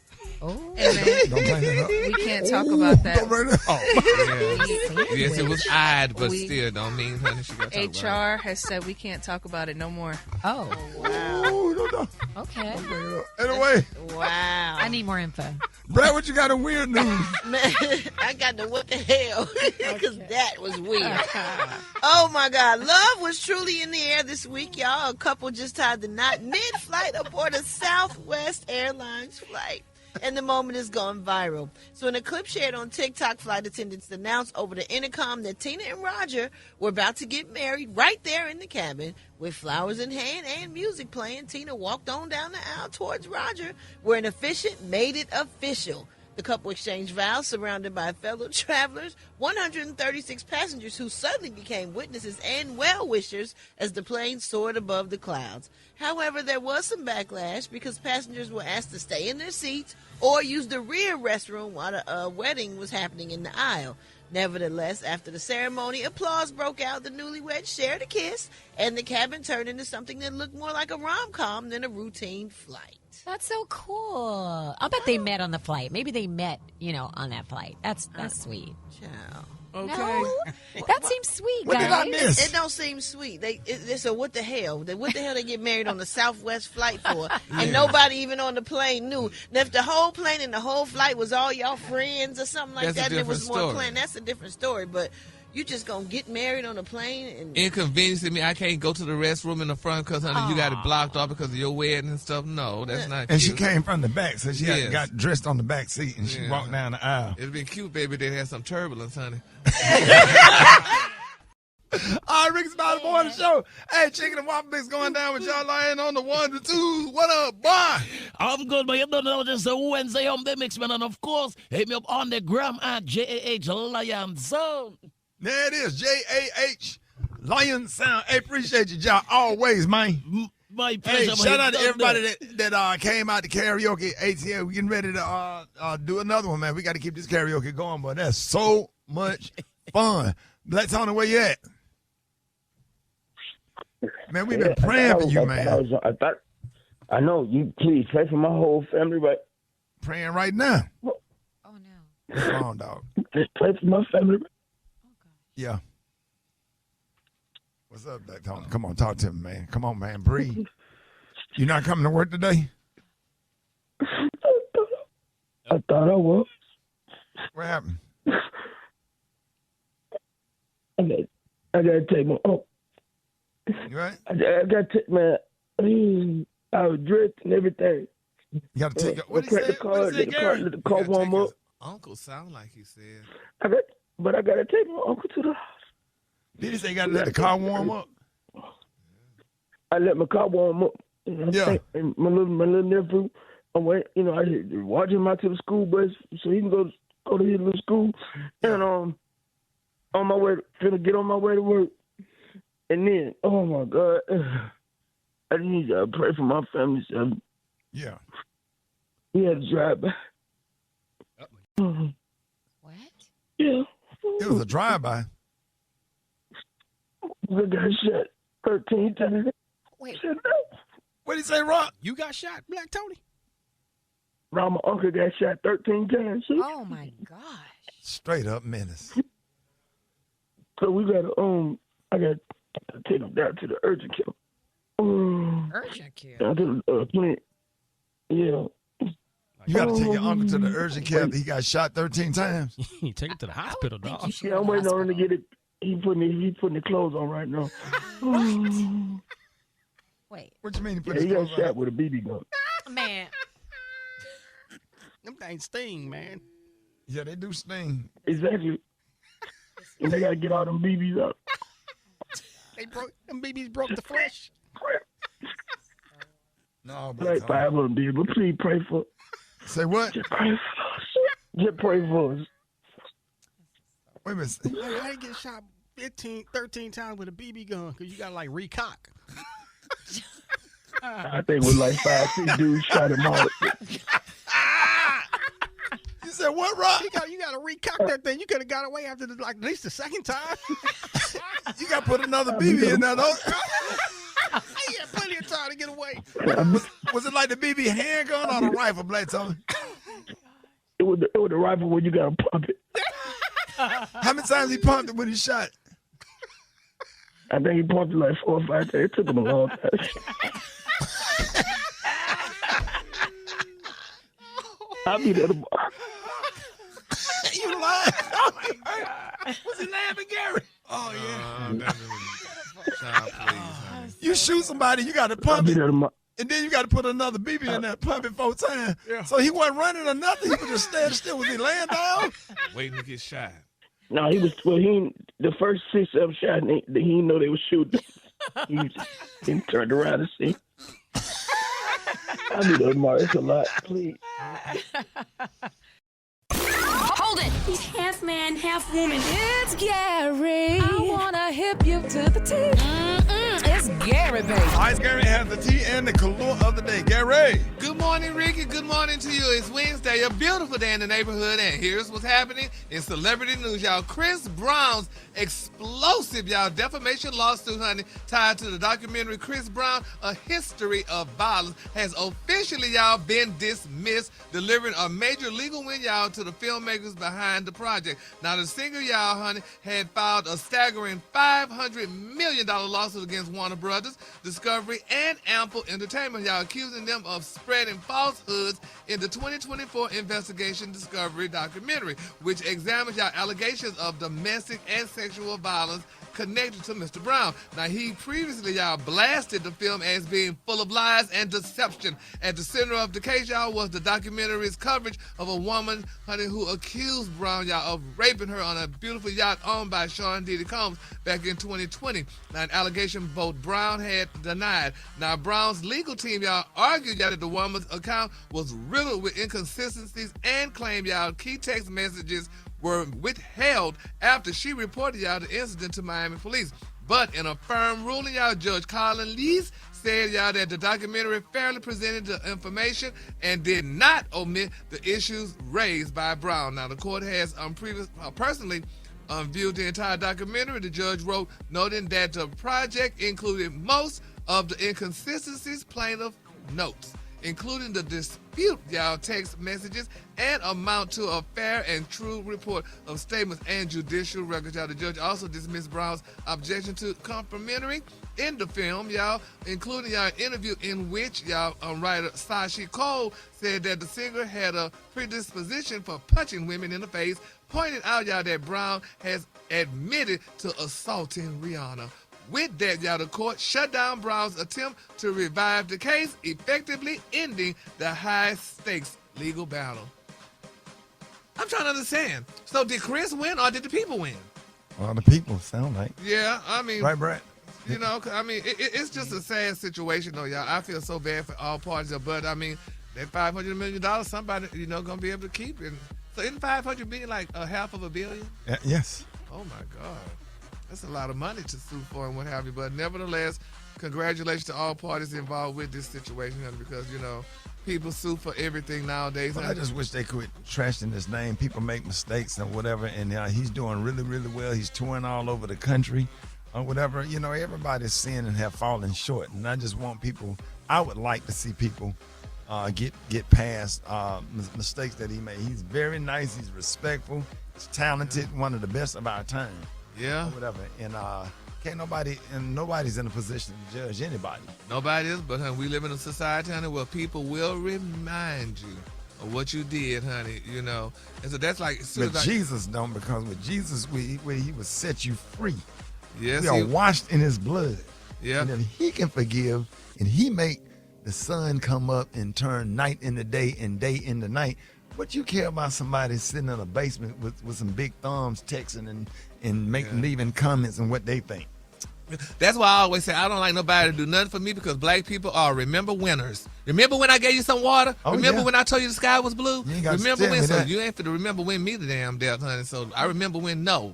Oh. Hey, man, Don't bring it up. we can't talk about that. Don't bring it up. Oh, yes, it was odd, but still don't mean honey. She got to talk about HR has said we can't talk about it no more. Oh. Oh, no. Okay. Don't bring it up. Anyway, Wow. I need more info. Brad, what you got in weird news? Man, I got the what the hell, because that was weird. Oh, my God. Love was truly in the air this week, y'all. A couple just tied the knot mid-flight aboard a Southwest Airlines flight. And the moment is gone viral. So in a clip shared on TikTok, flight attendants announced over the intercom that Tina and Roger were about to get married right there in the cabin. With flowers in hand and music playing, Tina walked on down the aisle towards Roger, where an officiant made it official. The couple exchanged vows surrounded by fellow travelers, 136 passengers who suddenly became witnesses and well-wishers as the plane soared above the clouds. However, there was some backlash because passengers were asked to stay in their seats or use the rear restroom while a wedding was happening in the aisle. Nevertheless, after the ceremony, applause broke out. The newlyweds shared a kiss, and the cabin turned into something that looked more like a rom-com than a routine flight. That's so cool. I'll bet they met on the flight. Maybe they met, on that flight. That's sweet. Ciao. Okay. No, that seems sweet, What guys. did I miss? It don't seem sweet. So what the hell? What the hell they get married on the Southwest flight for? And nobody even on the plane knew. Now, if the whole plane and the whole flight was all y'all friends or something like That's a that, and it was different more story. planned, that's a different story. But you just gonna get married on a plane and Inconveniencing me. I can't go to the restroom in the front because, honey, you got it blocked off because of your wedding and stuff. No, that's not And cute. she came from the back, so she Yes. got dressed on the back seat, and she Yeah. walked down the aisle. It'd been cute, baby. They had some turbulence, honey. All right, Rickey Smiley Morning Show. Hey, Chicken and Waffle Mix going down with y'all lying on the 1 to 2. What up, boy? I'm good, but you don't know this is a Wednesday on the mix, man. And of course, hit me up on the gram at JAH Lion Zone. There it is, JAH Lion Sound. Hey, appreciate you, y'all, always, man. My pleasure. Hey, shout out to everybody that came out to karaoke ATL. We're getting ready to do another one, man. We got to keep this karaoke going, but that's so much fun. Black Tony, where you at? Man, we've been praying for you, man. I know. You please pray for my whole family, right? Praying right now. Oh, no. What's wrong, dog? Just pray for my family. Yeah. What's up, Black Tony? Come on, talk to me, man. Come on, man. Breathe. You not coming to work today? I thought I was. What happened? I gotta take my uncle. You right? I gotta take man. I was dressed and everything. You got to take your. What he said? Let the car warm up. Uncle sound like he said. But I gotta take my uncle to the house. Did he say you got to let the car warm up? I let my car warm up. Yeah. And my little nephew, I watch him out to the school bus so he can go to his little school. And on my way, finna get on my way to work. And then, oh my God, I need y'all to pray for my family. So yeah. We had to drive by. What? Yeah. It was a drive-by. I got shot 13 times. Wait. What did he say, Rock? You got shot, Black Tony? My uncle got shot 13 times. See? Oh, my gosh. Straight up menace. So we got to, I got to take him down to the urgent care. Urgent care? Down to the clinic. Yeah. You got to take your uncle to the urgent care. He got shot 13 times. You take him to the hospital, dog. Yeah, I'm waiting on him to get it. He putting the clothes on right now. Wait. What you mean he put Yeah, his he got clothes on? shot with a BB gun. Man. Them things sting, man. Yeah, they do sting. Exactly. And they got to get all them BBs out. Them BBs broke the flesh. No, Like 5 of them did, but please pray for. Say what? Just pray for us. Just pray for us. Wait a minute. How you get shot 13 times with a BB gun? Because you got to, like, recock. I think it was like 5, 6 dudes shot him out. You said what, Rock? You got to recock that thing. You could have got away after at least the second time. You got to put another BB in there, though. He had plenty of time to get away. Was it like the BB handgun or the rifle, Black Tony? It was the rifle where you got to pump it. How many times he pumped it when he shot? I think he pumped it like 4 or 5 times. It took him a long time. I'll be there tomorrow. You lying? Was he laughing, Gary? Oh, yeah. Child, please, You shoot somebody, you got to pump I'll be it. there tomorrow. And then you got to put another BB in there, pump it 4 times. Yeah. So he wasn't running or nothing. He was just standing still. Was he laying down? Waiting to get shot. No, he was. Well, the first 6 of them shot, and he didn't know they were shooting. He turned around and see. I'll be there tomorrow. It's a lot, please. man, half woman. It's Gary. I wanna hip you to the teeth. It's Gary, baby. All right, Gary has the tea and the color of the day. Gary. Good morning, Ricky. Good morning to you. It's Wednesday, a beautiful day in the neighborhood, and here's what's happening in celebrity news, y'all. Chris Brown's explosive, y'all, defamation lawsuit, honey, tied to the documentary Chris Brown, A History of Violence, has officially, y'all, been dismissed, delivering a major legal win, y'all, to the filmmakers behind the project. Now, the singer, y'all, honey, had filed a staggering $500 million lawsuit against Warner Brothers, Discovery, and Ample Entertainment, y'all, accusing them of spreading falsehoods in the 2024 investigation Discovery documentary, which examines, y'all, allegations of domestic and sexual violence connected to Mr. Brown. Now, he previously, y'all, blasted the film as being full of lies and deception. At the center of the case, y'all, was the documentary's coverage of a woman, honey, who accused Brown, y'all, of raping her on a beautiful yacht owned by Sean Diddy Combs back in 2020. Now, an allegation both Brown had denied. Now, Brown's legal team, y'all, argued, y'all, that the woman's account was riddled with inconsistencies and claimed, y'all, key text messages were withheld after she reported, y'all, the incident to Miami police. But in a firm ruling, y'all, Judge Collier said, y'all, that the documentary fairly presented the information and did not omit the issues raised by Brown. Now, the court has personally viewed the entire documentary. The judge wrote, noting that the project included most of the inconsistencies plaintiff notes, including the dispute, y'all, text messages, and amount to a fair and true report of statements and judicial records, y'all. The judge also dismissed Brown's objection to complimentary in the film, y'all, including, y'all, an interview in which, y'all, writer Sashi Cole said that the singer had a predisposition for punching women in the face, pointing out, y'all, that Brown has admitted to assaulting Rihanna. With that, y'all, the court shut down Brown's attempt to revive the case, effectively ending the high-stakes legal battle. I'm trying to understand. So did Chris win or did the people win? Well, the people sound like. Yeah, I mean. Right, Brat? You know, I mean, it's just a sad situation, though, y'all. I feel so bad for all parties, but, I mean, that $500 million, somebody, you know, going to be able to keep it. So isn't $500 million like a $500 million? Yes. Oh, my God. That's a lot of money to sue for and what have you. But nevertheless, congratulations to all parties involved with this situation, because, you know, people sue for everything nowadays. Well, I just wish they quit trashing his name. People make mistakes and whatever, and he's doing really, really well. He's touring all over the country or whatever. You know, everybody's sinned and have fallen short. And I just want people, I would like to see people get past mistakes that he made. He's very nice. He's respectful. He's talented. One of the best of our time. Yeah. Or whatever. And nobody's in a position to judge anybody. Nobody is, but, honey, we live in a society, honey, where people will remind you of what you did, honey, you know. And so that's like... But Jesus don't, because with Jesus, he will set you free. Yes, we are washed in his blood. Yeah. And if he can forgive, and he make the sun come up and turn night into day and day into night, what you care about somebody sitting in a basement with some big thumbs texting and leaving comments and what they think? That's why I always say I don't like nobody to do nothing for me, because black people are remember winners. Remember when I gave you some water? Remember when I told you the sky was blue? Remember when? So you ain't for to remember when me the damn death, honey. So I remember when no.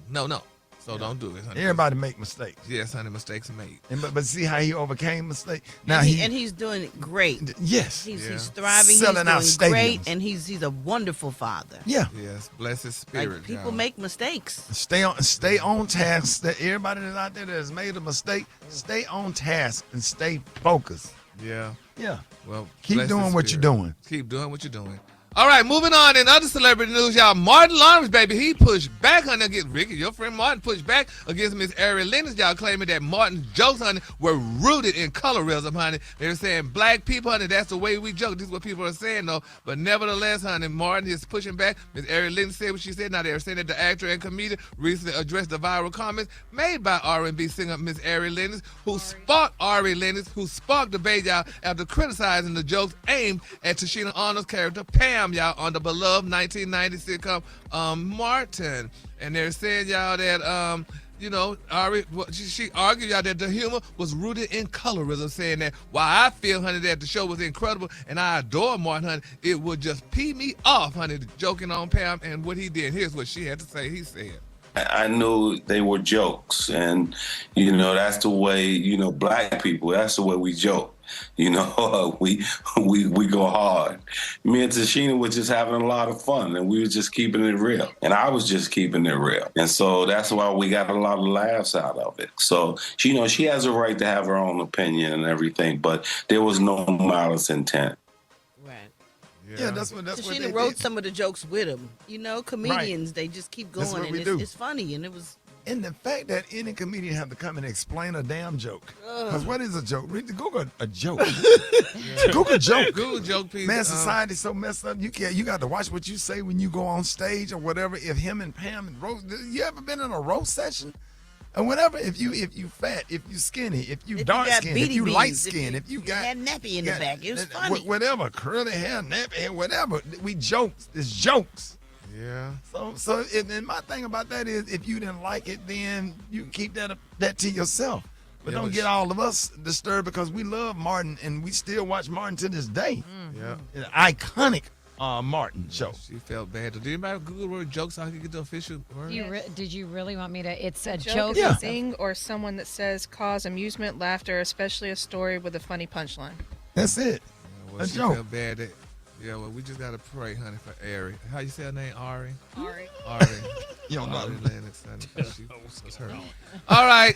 So don't do it, honey. Everybody make mistakes. Yes, honey, mistakes are made. But see how he overcame mistakes. Now and he's doing great. Yes, he's thriving. Selling he's doing out great, stadiums. and he's a wonderful father. Yeah. Yes, bless his spirit. Like, people make mistakes. Stay on task. That everybody that's out there that has made a mistake, stay on task and stay focused. Yeah. Yeah. Well, keep doing what you're doing. Keep doing what you're doing. All right, moving on in other celebrity news, y'all. Martin Lawrence, baby, he pushed back, honey, against Ricky. Your friend Martin pushed back against Miss Ari Lennox, y'all, claiming that Martin's jokes, honey, were rooted in colorism, honey. They were saying black people, honey, that's the way we joke. This is what people are saying, though. But nevertheless, honey, Martin is pushing back. Miss Ari Lennox said what she said. Now, they were saying that the actor and comedian recently addressed the viral comments made by R&B singer Miss Ari Lennox, who sparked debate, y'all, after criticizing the jokes aimed at Tashina Arnold's character, Pam, y'all, on the beloved 1990 sitcom Martin. And they're saying, y'all, that Ari, she argued out that the humor was rooted in colorism, saying that while I feel, honey, that the show was incredible and I adore Martin, honey, it would just pee me off, honey, joking on Pam and what he did. Here's what she had to say. He said, I knew they were jokes, and that's the way black people. That's the way we joke. We go hard. Me and Tashina were just having a lot of fun, and we were just keeping it real. And I was just keeping it real, and so that's why we got a lot of laughs out of it. So she has a right to have her own opinion and everything, but there was no malice intent. Yeah, that's what Tashina they wrote did. some of the jokes with him. Comedians, They just keep going, what and we do. it's funny, and it was. And the fact that any comedian have to come and explain a damn joke. Because what is a joke? Google a joke. Google joke. Google joke, piece. Man, society's so messed up. You got to watch what you say when you go on stage or whatever. If him and Pam and roast, you ever been in a roast session? And whatever, if you fat, if you skinny, if you dark skinned, if you light skinned, if you got had nappy in the back, it was funny. Whatever, curly hair, nappy hair, whatever. We jokes. It's jokes. Yeah. So and my thing about that is, if you didn't like it, then you can keep that to yourself. But don't get all of us disturbed because we love Martin and we still watch Martin to this day. Yeah. An iconic Martin show. She felt bad. Did anybody Google the word jokes so I could get the official word? Did you really want me to? It's a joke joke. is a thing or someone that says cause amusement, laughter, especially a story with a funny punchline. That's it. Well, she felt bad. We just got to pray, honey, for Ari. How you say her name? Ari? Ari. You don't know. Ari Lennox, honey. She her. All right.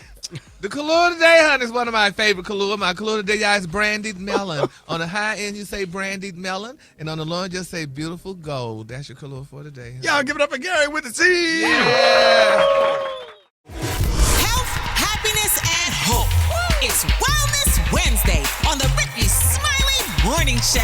The Collier today, honey, is one of my favorite Collier. My Collier today, y'all, is brandied melon. On the high end, you say brandied melon. And on the low end, just say beautiful gold. That's your Collier for today. Honey. Y'all give it up for Gary with the T. Yeah. Health, happiness, and hope. It's Wellness Wednesday on the Rickey Smiley Morning Show.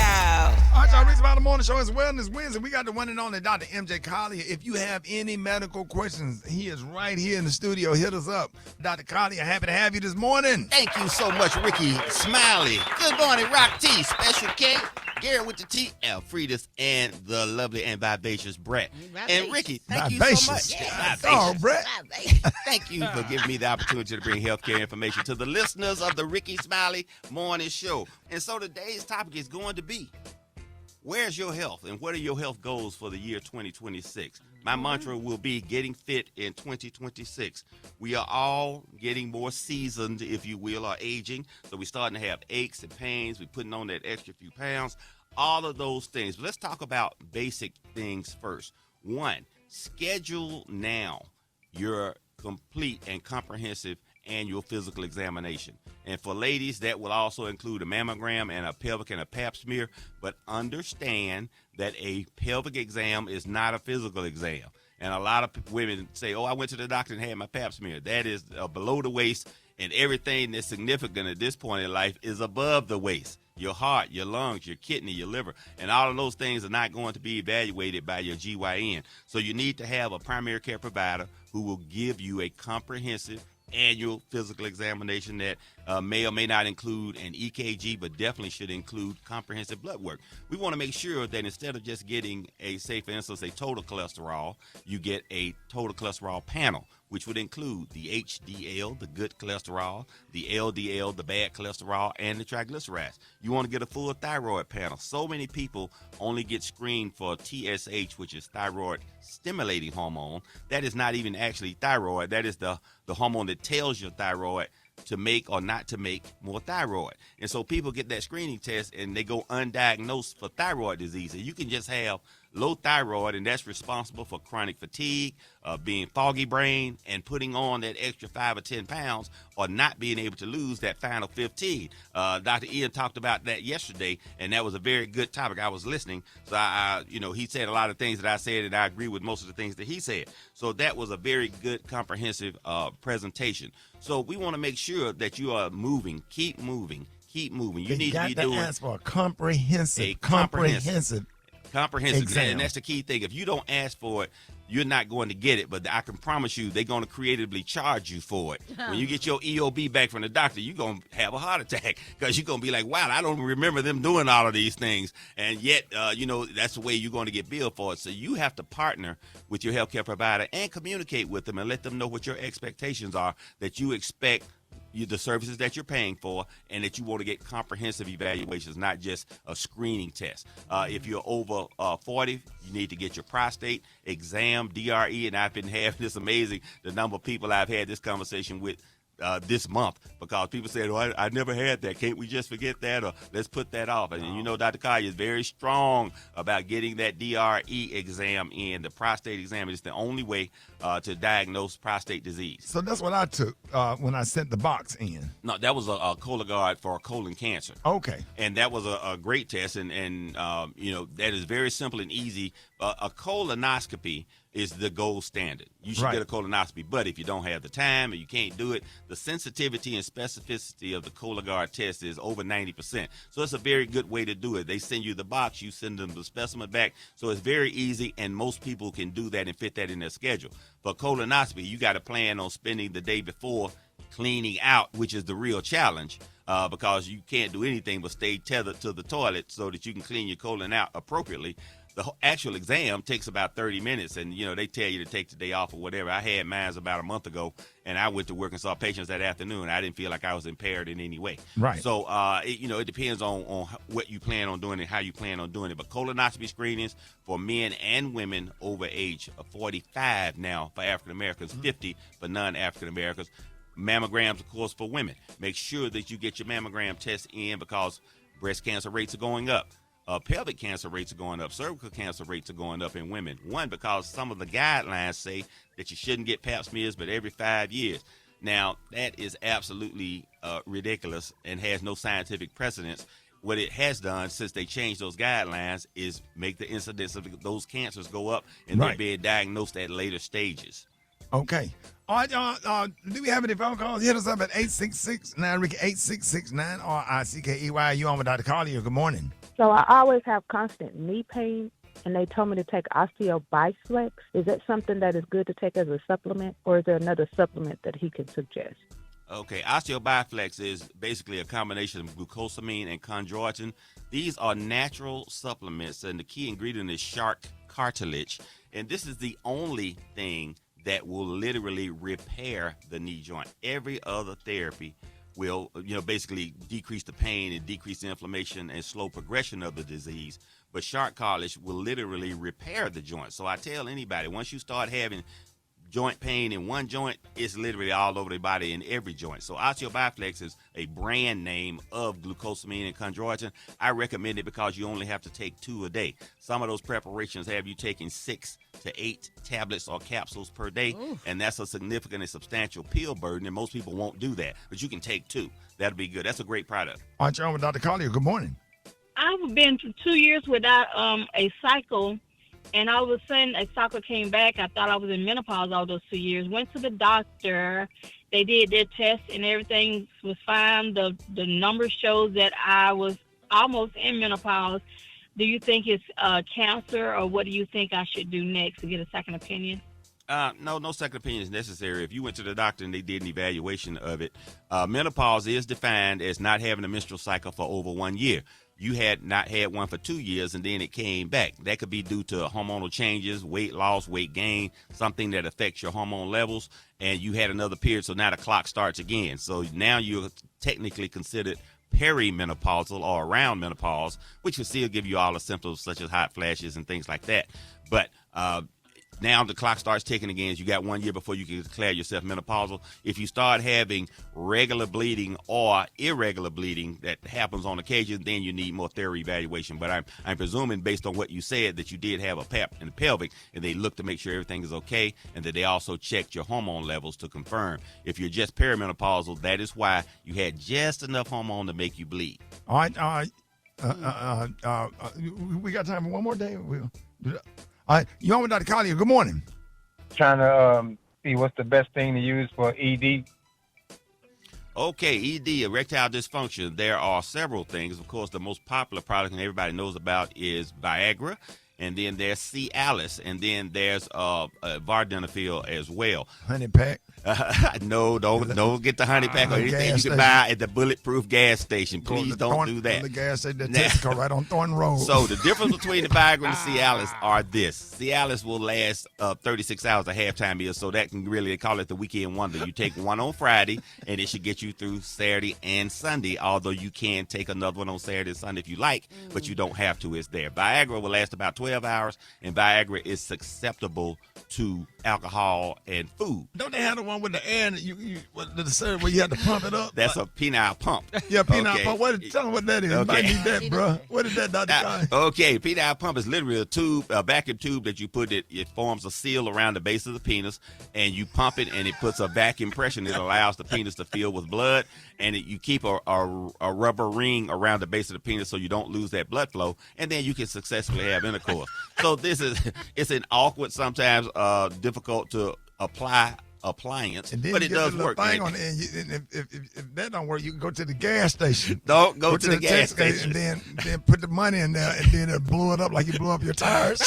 All right, y'all, Rickey Smiley Morning Show is Wellness Wednesday. We got the one and only Dr. MJ Collier. If you have any medical questions, he is right here in the studio. Hit us up. Dr. Collier, happy to have you this morning. Thank you so much, Rickey Smiley. Good morning, Rock T, Special K, Gary with the T, Alfredus, and the lovely and vivacious Brat. And Rickey, thank you so much. Oh, Brat. Thank you for giving me the opportunity to bring healthcare information to the listeners of the Rickey Smiley Morning Show. And so today's topic is going to be, where's your health and what are your health goals for the year 2026? My mantra will be getting fit in 2026. We are all getting more seasoned, if you will, or aging. So we're starting to have aches and pains. We're putting on that extra few pounds, all of those things. But let's talk about basic things first. One, schedule now your complete and comprehensive annual physical examination. And for ladies, that will also include a mammogram and a pelvic and a pap smear. But understand that a pelvic exam is not a physical exam. And a lot of women say, I went to the doctor and had my pap smear. That is below the waist, and everything that's significant at this point in life is above the waist. Your heart, your lungs, your kidney, your liver, and all of those things are not going to be evaluated by your GYN. So you need to have a primary care provider who will give you a comprehensive annual physical examination that may or may not include an EKG, but definitely should include comprehensive blood work. We want to make sure that instead of just getting say, for instance, a total cholesterol, you get a total cholesterol panel, which would include the HDL, the good cholesterol, the LDL, the bad cholesterol, and the triglycerides. You want to get a full thyroid panel. So many people only get screened for TSH, which is thyroid stimulating hormone. That is not even actually thyroid. That is the hormone that tells your thyroid to make or not to make more thyroid. And so people get that screening test and they go undiagnosed for thyroid disease. And you can just have low thyroid, and that's responsible for chronic fatigue, being foggy brain, and putting on that extra 5 or 10 pounds, or not being able to lose that final 15. Dr. Ian talked about that yesterday, and that was a very good topic. I was listening, so he said a lot of things that I said, and I agree with most of the things that he said. So that was a very good, comprehensive presentation. So we want to make sure that you are moving, keep moving. You need to be doing ask for a comprehensive Comprehensive exam. And that's the key thing. If you don't ask for it, you're not going to get it. But I can promise you they're going to creatively charge you for it. When you get your EOB back from the doctor, you're going to have a heart attack because you're going to be like, wow, I don't remember them doing all of these things. And yet, that's the way you're going to get billed for it. So you have to partner with your healthcare provider and communicate with them and let them know what your expectations are, that you expect the services that you're paying for, and that you want to get comprehensive evaluations, not just a screening test. If you're over 40, you need to get your prostate exam, DRE, and I've been having this amazing, the number of people I've had this conversation with this month, because people said, oh, I never had that. Can't we just forget that, or let's put that off? And Dr. Collier is very strong about getting that DRE exam in. The prostate exam is the only way to diagnose prostate disease. So that's what I took when I sent the box in. No, that was a Cologuard for colon cancer. Okay. And that was a great test, and that is very simple and easy. A colonoscopy is the gold standard. You should get a colonoscopy, but if you don't have the time or you can't do it, the sensitivity and specificity of the Cologuard test is over 90%. So it's a very good way to do it. They send you the box, you send them the specimen back, so it's very easy, and most people can do that and fit that in their schedule. For colonoscopy, you got to plan on spending the day before cleaning out, which is the real challenge, because you can't do anything but stay tethered to the toilet so that you can clean your colon out appropriately. The actual exam takes about 30 minutes, and, they tell you to take the day off or whatever. I had mine about a month ago, and I went to work and saw patients that afternoon. I didn't feel like I was impaired in any way. Right. So, it depends on what you plan on doing and how you plan on doing it. But colonoscopy screenings for men and women over age of 45 now for African Americans, 50 for non-African Americans. Mammograms, of course, for women. Make sure that you get your mammogram test in, because breast cancer rates are going up. Pelvic cancer rates are going up. Cervical cancer rates are going up in women. One, because some of the guidelines say that you shouldn't get pap smears but every 5 years. Now, that is absolutely ridiculous and has no scientific precedence. What it has done since they changed those guidelines is make the incidence of those cancers go up, and they're being diagnosed at later stages. Okay. All right, do we have any phone calls? Hit us up at 866-9-RICKY, 866-9-RICKEY. You on with Dr. Collier. Good morning. So I always have constant knee pain, and they told me to take osteobiflex. Is that something that is good to take as a supplement, or is there another supplement that he can suggest? Okay, osteobiflex is basically a combination of glucosamine and chondroitin. These are natural supplements, and the key ingredient is shark cartilage. And this is the only thing that will literally repair the knee joint. Every other therapy will, basically decrease the pain and decrease the inflammation and slow progression of the disease. But shark cartilage will literally repair the joint. So I tell anybody, once you start having joint pain in one joint, it's literally all over the body in every joint. So osteobiflex is a brand name of glucosamine and chondroitin. I recommend it because you only have to take 2 a day. Some of those preparations have you taking 6 to 8 tablets or capsules per day, and that's a significant and substantial pill burden, and most people won't do that. But you can take 2. That'll be good. That's a great product. All right, you're with Dr. Collier. Good morning. I've been for 2 years without a cycle, and all of a sudden a cycle came back. I thought I was in menopause all those 2 years. Went to the doctor. They did their test, and everything was fine. The numbers showed that I was almost in menopause. Do you think it's cancer, or what do you think I should do next to get a second opinion? No second opinion is necessary. If you went to the doctor and they did an evaluation of it, menopause is defined as not having a menstrual cycle for over 1 year. You had not had one for 2 years, and then it came back. That could be due to hormonal changes, weight loss, weight gain, something that affects your hormone levels, and you had another period, so now the clock starts again. So now you're technically considered perimenopausal or around menopause, which will still give you all the symptoms such as hot flashes and things like that. But now the clock starts ticking again. You got 1 year before you can declare yourself menopausal. If you start having regular bleeding or irregular bleeding that happens on occasion, then you need more thorough evaluation. But I'm presuming, based on what you said, that you did have a PAP in the pelvic, and they look to make sure everything is okay, and that they also checked your hormone levels to confirm. If you're just perimenopausal, that is why you had just enough hormone to make you bleed. All right. We got time for one more day. All right, you on with Dr. Collier. Good morning. Trying to see what's the best thing to use for ED. Okay, ED, erectile dysfunction. There are several things. Of course, the most popular product and everybody knows about is Viagra. and then there's Cialis, and then there's vardenafil as well. Honey pack. No, don't get the honey pack or anything you can buy at the Bulletproof gas station. Please don't do that. The gas station, Texaco, right on Thornton Road. So the difference between the Viagra and the Cialis are this. Cialis will last 36 hours a halftime meal, so that can really, they call it the weekend wonder. You take one on Friday, and it should get you through Saturday and Sunday, although you can take another one on Saturday and Sunday if you like, but you don't have to. It's there. Viagra will last about 12 hours, and Viagra is susceptible to alcohol and food. Don't they have the one with the air and where you have to pump it up? That's a penile pump. Yeah, penile pump. Tell them what that is. Okay. Might need that, bro. What is that, Dr. Guy? Okay, penile pump is literally a vacuum tube that you put it forms a seal around the base of the penis, and you pump it, and it puts a vacuum pressure, and it allows the penis to fill with blood, and you keep a rubber ring around the base of the penis so you don't lose that blood flow, and then you can successfully have intercourse. So it's an awkward, sometimes difficult to apply appliance, but it does work. Thing on it, if that don't work, you can go to the gas station. Don't go to the gas station. And then put the money in there, and then it'll blow it up like you blow up your tires.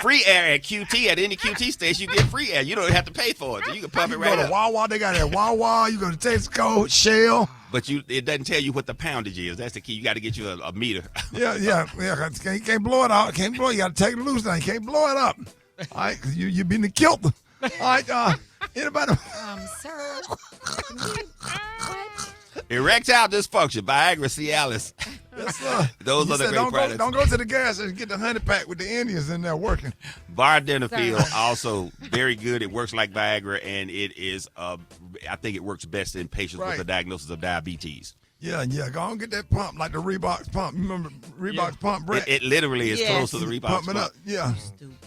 Free air at QT, at any QT station, you get free air. You don't have to pay for it. So you can pump it right up. You go to Wawa, they got that Wawa. You go to Texaco, Shell. But it doesn't tell you what the poundage is. That's the key. You got to get you a meter. Yeah. You can't blow it out. Can't blow it. You got to take it loose now. You can't blow it up. All right, because you've been killed. All right, anybody? Sir. Erectile dysfunction, Viagra, Cialis. Yes, sir. Those are the great products. Don't go to the gas and get the honey pack with the Indians in there working. Vardenafil also very good. It works like Viagra, and it is. I think it works best in patients with a diagnosis of diabetes. Yeah. Go on, get that pump like the Reebok pump. You remember Reebok's pump, Brent? It literally is close to the Reebok pump. It up. Yeah.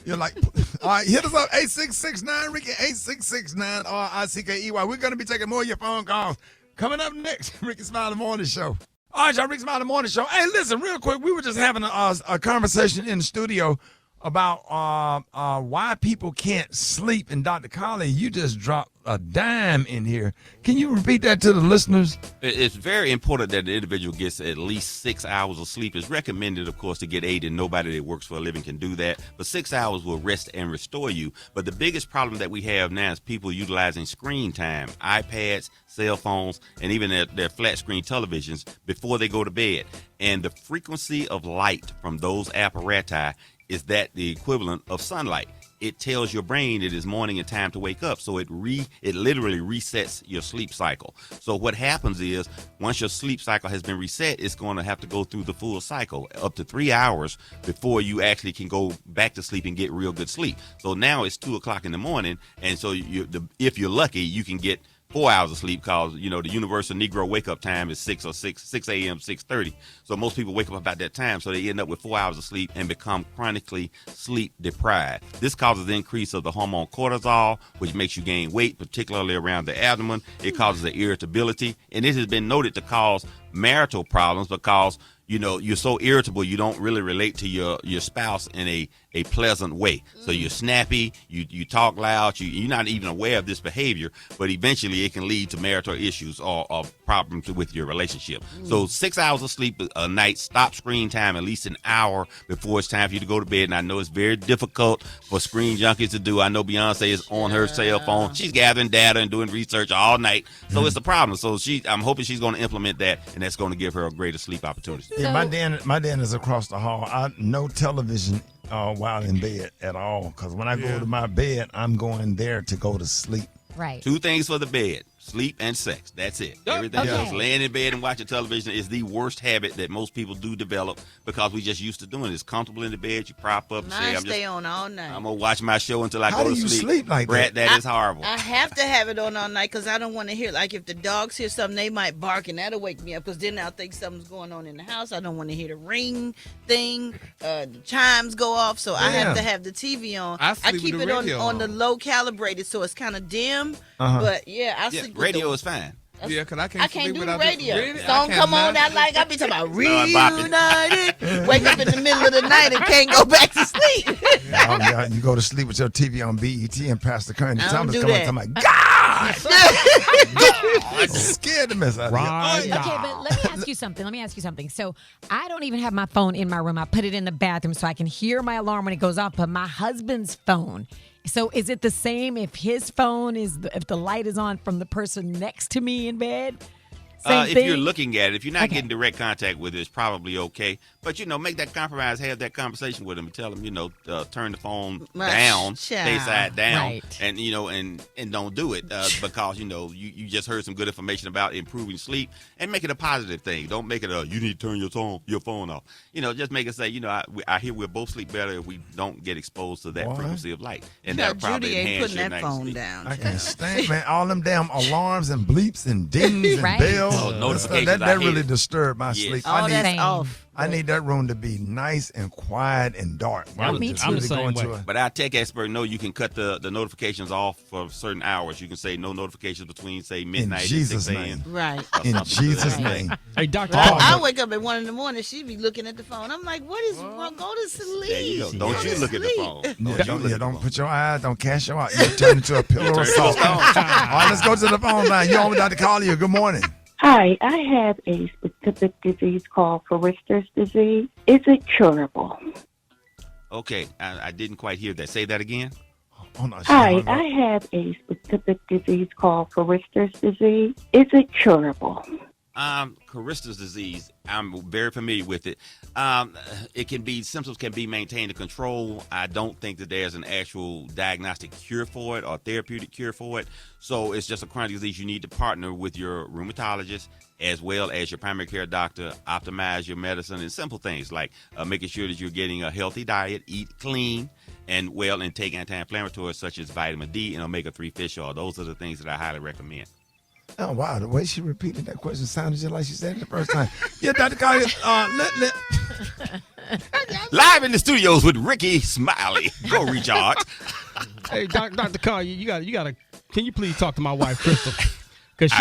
You're like, all right, hit us up, 8669, Ricky, 8669, RICKEY. We're going to be taking more of your phone calls. Coming up next, Rickey Smiley Morning Show. All right, y'all, Rickey Smiley Morning Show. Hey, listen, real quick, we were just having a conversation in the studio about why people can't sleep. And Dr. Collier, you just dropped a dime in here. Can you repeat that to the listeners? It's very important that the individual gets at least 6 hours of sleep. It's recommended, of course, to get 8, and nobody that works for a living can do that. But 6 hours will rest and restore you. But the biggest problem that we have now is people utilizing screen time, iPads, cell phones, and even their flat screen televisions before they go to bed. And the frequency of light from those apparati is that the equivalent of sunlight. It tells your brain it is morning and time to wake up. So it literally resets your sleep cycle. So what happens is once your sleep cycle has been reset, it's going to have to go through the full cycle, up to 3 hours before you actually can go back to sleep and get real good sleep. So now it's 2 o'clock in the morning. And so if you're lucky, you can get 4 hours of sleep, because the universal Negro wake up time is 6 a.m., 6:30. So most people wake up about that time, so they end up with 4 hours of sleep and become chronically sleep deprived. This causes the increase of the hormone cortisol, which makes you gain weight, particularly around the abdomen. It causes the irritability, and it has been noted to cause marital problems because you're so irritable, you don't really relate to your spouse in a pleasant way. So you're snappy, you talk loud, you're not even aware of this behavior, but eventually it can lead to marital issues or problems with your relationship. So 6 hours of sleep a night, stop screen time at least an hour before it's time for you to go to bed. And I know it's very difficult for screen junkies to do. I know Beyonce is on her cell phone. She's gathering data and doing research all night. So it's a problem. So I'm hoping she's going to implement that, and that's going to give her a greater sleep opportunity. Yeah, my den is across the hall. No television while in bed at all, because when I go to my bed, I'm going there to go to sleep. Right. 2 things for the bed: sleep and sex. That's it. Everything else, laying in bed and watching television, is the worst habit that most people do develop because we just used to doing it. It's comfortable in the bed. You prop up and say, Mine stay on all night. I'm going to watch my show until I How go do to you sleep. sleep like Brat, that is horrible. I have to have it on all night because I don't want to hear, like, if the dogs hear something, they might bark, and that'll wake me up, because then I'll think something's going on in the house. I don't want to hear the ring thing, the chimes go off, so I have to have the TV on. I keep it on the low calibrated, so it's kind of dim, but I sleep with radio is fine. Yeah, because I can't do without radio. Really? Song come on, I be talking about reunited. Wake up in the middle of the night and can't go back to sleep. You go to sleep with your TV on BET and Pastor Kearney I Thomas don't do coming that. to my God. God. Scared the mess out of you. Okay, but let me ask you something. So I don't even have my phone in my room. I put it in the bathroom so I can hear my alarm when it goes off. But my husband's phone. So is it the same if his phone if the light is on from the person next to me in bed? If you're looking at it, if you're not getting direct contact with it, it's probably okay. But, make that compromise, have that conversation with him and tell him, turn the phone down, stay side down, and, and don't do it because, you just heard some good information about improving sleep and make it a positive thing. Don't make it you need to turn your phone off. Just make it say, I hear we'll both sleep better if we don't get exposed to that frequency of light. And that'll probably enhance your night's sleep. Down. I can't stand, man, all them damn alarms and bleeps and dings and bells. Notifications. That really disturbed my sleep. That's off. I need that room to be nice and quiet and dark. Me too. I'm the same way. But our tech expert know you can cut the notifications off for certain hours. You can say no notifications between, say, midnight and 6 a.m. Right. In Jesus' name. Hey, Dr. I wake up at 1 in the morning. She be looking at the phone. I'm like, what is wrong? Go to sleep. There you go. Don't you look at the phone. Don't put your eyes, don't cast your eyes. You turn into a pillar of salt. All right, let's go to the phone line. You on with Dr. Collier. Good morning. Hi, I have a specific disease called Forrester's disease. Is it curable? Okay, I didn't quite hear that. Say that again. Hi, I have a specific disease called Forrester's disease. Is it curable? Corista's disease, I'm very familiar with it. Symptoms can be maintained and controlled. I don't think that there's an actual diagnostic cure for it or therapeutic cure for it. So it's just a chronic disease. You need to partner with your rheumatologist as well as your primary care doctor, optimize your medicine, and simple things like making sure that you're getting a healthy diet, eat clean, and take anti-inflammatories such as vitamin D and omega-3 fish oil. Those are the things that I highly recommend. Oh, wow. The way she repeated that question sounded just like she said it the first time. Yeah, Dr. Collier, live in the studios with Rickey Smiley. Go, Recharge. Hey, Dr. Collier, you gotta. Can you please talk to my wife, Crystal? Because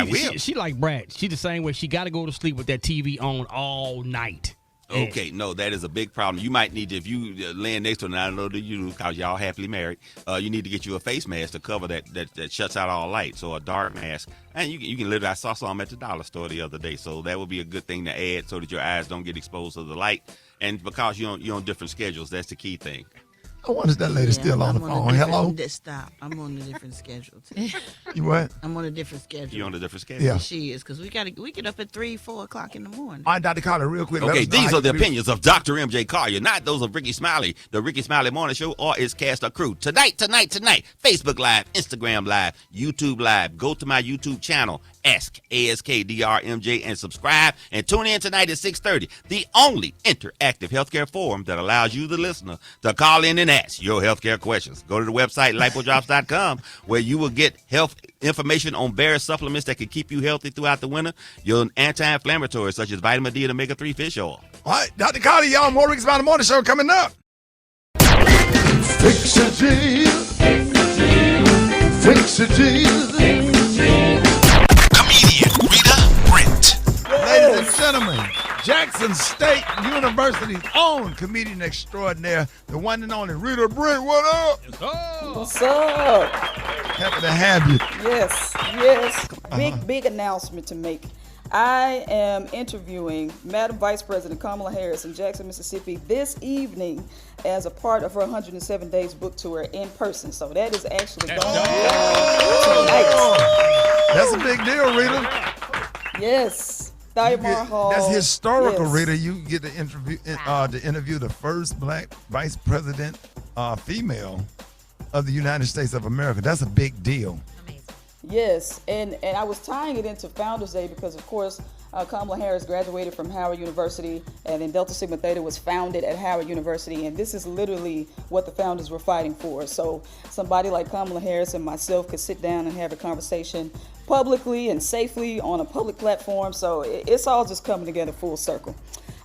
she like Brat. She the same way. She got to go to sleep with that TV on all night. Okay, no, that is a big problem. You might need to, if you laying next to her, and I don't know that you do because y'all happily married, you need to get you a face mask to cover that shuts out all light, so a dark mask. And you can literally, I saw some at the dollar store the other day, so that would be a good thing to add so that your eyes don't get exposed to the light. And because you're on different schedules, that's the key thing. I wonder if that lady still on the phone. Hello? Stop. I'm on a different schedule, too. You what? I'm on a different schedule. You on a different schedule? Yeah. She is, because we get up at 3, 4 o'clock in the morning. All right, Dr. Collier, real quick. Okay, these are the opinions of Dr. MJ Collier, not those of Rickey Smiley, the Rickey Smiley Morning Show, or its cast or crew. Tonight, Facebook Live, Instagram Live, YouTube Live. Go to my YouTube channel, AskDrMJ, and subscribe. And tune in tonight at 6:30, the only interactive healthcare forum that allows you, the listener, to call in and ask your healthcare questions. Go to the website, lipodrops.com, where you will get health information on various supplements that can keep you healthy throughout the winter. Your anti-inflammatories, such as vitamin D and omega-3 fish oil. All right, Dr. Collier, y'all, more Rickey Smiley Morning Show coming up. Fix your jeans. Fix your jeans. Comedian Rita, Brent. Ladies and gentlemen, Jackson State University's own comedian extraordinaire, the one and only Rita Brent. What up? What's up? Happy to have you. Yes. Big announcement to make. I am interviewing Madam Vice President Kamala Harris in Jackson, Mississippi this evening as a part of her 107 Days book tour in person. So that is actually going on tonight. That's a big deal, Rita. Yes. Hall. That's historical, yes. Rita. You get to interview the first black vice president female of the United States of America. That's a big deal. Yes, and I was tying it into Founders Day because, of course, Kamala Harris graduated from Howard University, and then Delta Sigma Theta was founded at Howard University, and this is literally what the founders were fighting for. So somebody like Kamala Harris and myself could sit down and have a conversation publicly and safely on a public platform. So it's all just coming together full circle.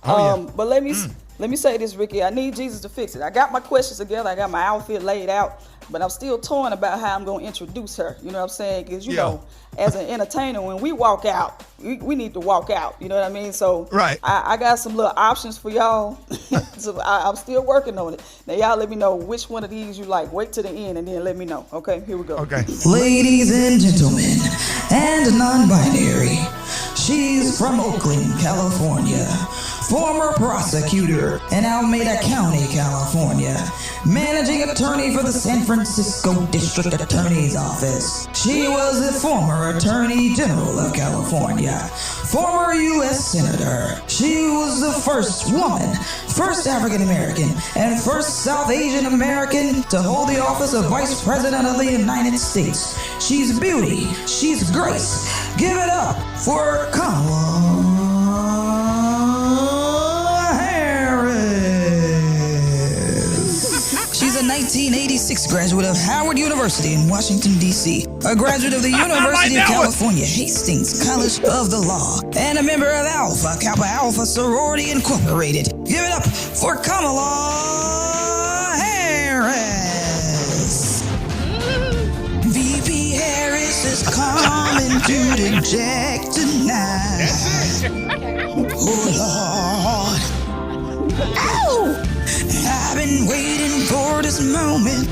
But let me let me say this, Ricky. I need Jesus to fix it. I got my questions together. I got my outfit laid out, but I'm still torn about how I'm going to introduce her. You know what I'm saying? Because, you know, as an entertainer, when we walk out, we need to walk out. You know what I mean? So I got some little options for y'all. So I'm still working on it. Now, y'all let me know which one of these you like. Wait till the end and then let me know. Okay, here we go. Okay. Ladies and gentlemen, and non-binary, she's from Oakland, California. Former prosecutor in Alameda County, California. Managing attorney for the San Francisco District Attorney's Office. She was the former Attorney General of California. Former U.S. Senator. She was the first woman, first African American, and first South Asian American to hold the office of Vice President of the United States. She's beauty. She's grace. Give it up for Kamala. She's a 1986 graduate of Howard University in Washington, D.C., a graduate of the University of California, Hastings College of the Law, and a member of Alpha Kappa Alpha Sorority Incorporated. Give it up for Kamala Harris. VP Harris is coming to the jack tonight. Oh, Lord. Ow! I've been waiting for this moment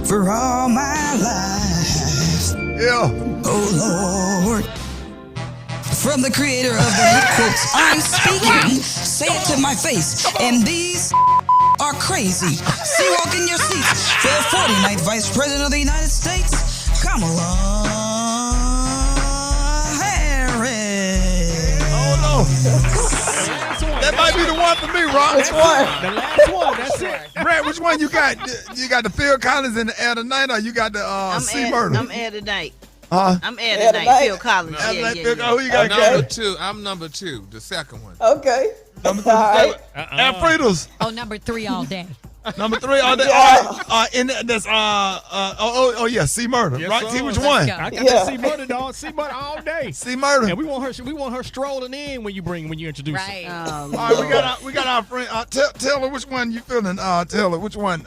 for all my life. Yeah. Oh, Lord. From the creator of the hit quotes, I'm speaking, say it to my face, and these are crazy. See, walk in your seats for the 49th Vice President of the United States, Kamala Harris. Oh, no. That might be the one for me, Rob. Which one? The last one. That's it. Brent, which one you got? You got the Phil Collins in the Air Tonight, or you got the C Murder? I'm Air Tonight. Huh? I'm Air Tonight. Phil Collins. No, Yeah. Who you got? Number two. I'm number two, the second one. Okay. Number 2. Alfredo's. Oh, number 3 all day. Number 3 all day. That's yeah, C Murder. Yes, right? sir. See which one? I got that C Murder, dog. C Murder all day. C Murder. And we want her strolling in when you introduce Right. her. All right, we got our friend. Tell her which one you feeling. Tell her which one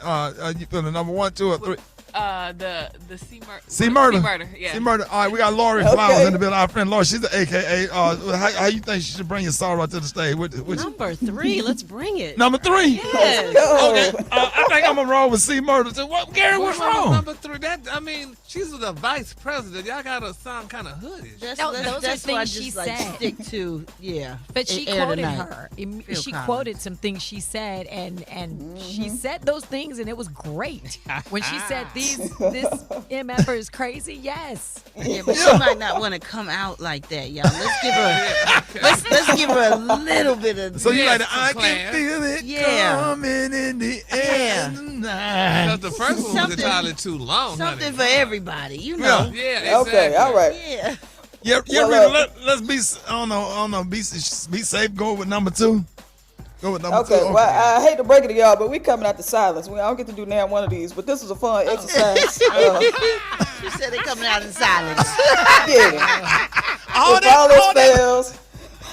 you feeling. Number 1, 2, or 3. The C Murder. C Murder. C Murder. Yeah. C Murder. All right, we got Lori Flowers in the building. Our friend Lori, she's an AKA. How you think she should bring your sorrow to the stage? Number 3. Let's bring it. Number 3. Yes. Okay. I think I'm gonna roll with C Murder. So what, Gary? What's wrong? Number 3. She's the vice president. Y'all gotta sound kind of hoodish. Those are things she said. Stick to, But she Air quoted Tonight. her. Phil She Collins. quoted some things she said, and she said those things, and it was great. When she said this MFer is crazy, yes. Yeah, but she might not want to come out like that, y'all. Let's give her. Let's give her a little bit of. So you like the some I class. can feel it Yeah. coming in the air tonight. Because the first one was entirely too long. Something honey. for everybody, you know. Yeah, exactly. Okay, all right. Yeah. Yeah, Well, Rita, let's be. I don't know. Be safe. Go with number 2. Go with number 2. Okay, well, I hate to break it to y'all, but we coming out the silence. I don't get to do now one of these, but this was a fun exercise. She said they coming out in silence. Yeah. If all else fails,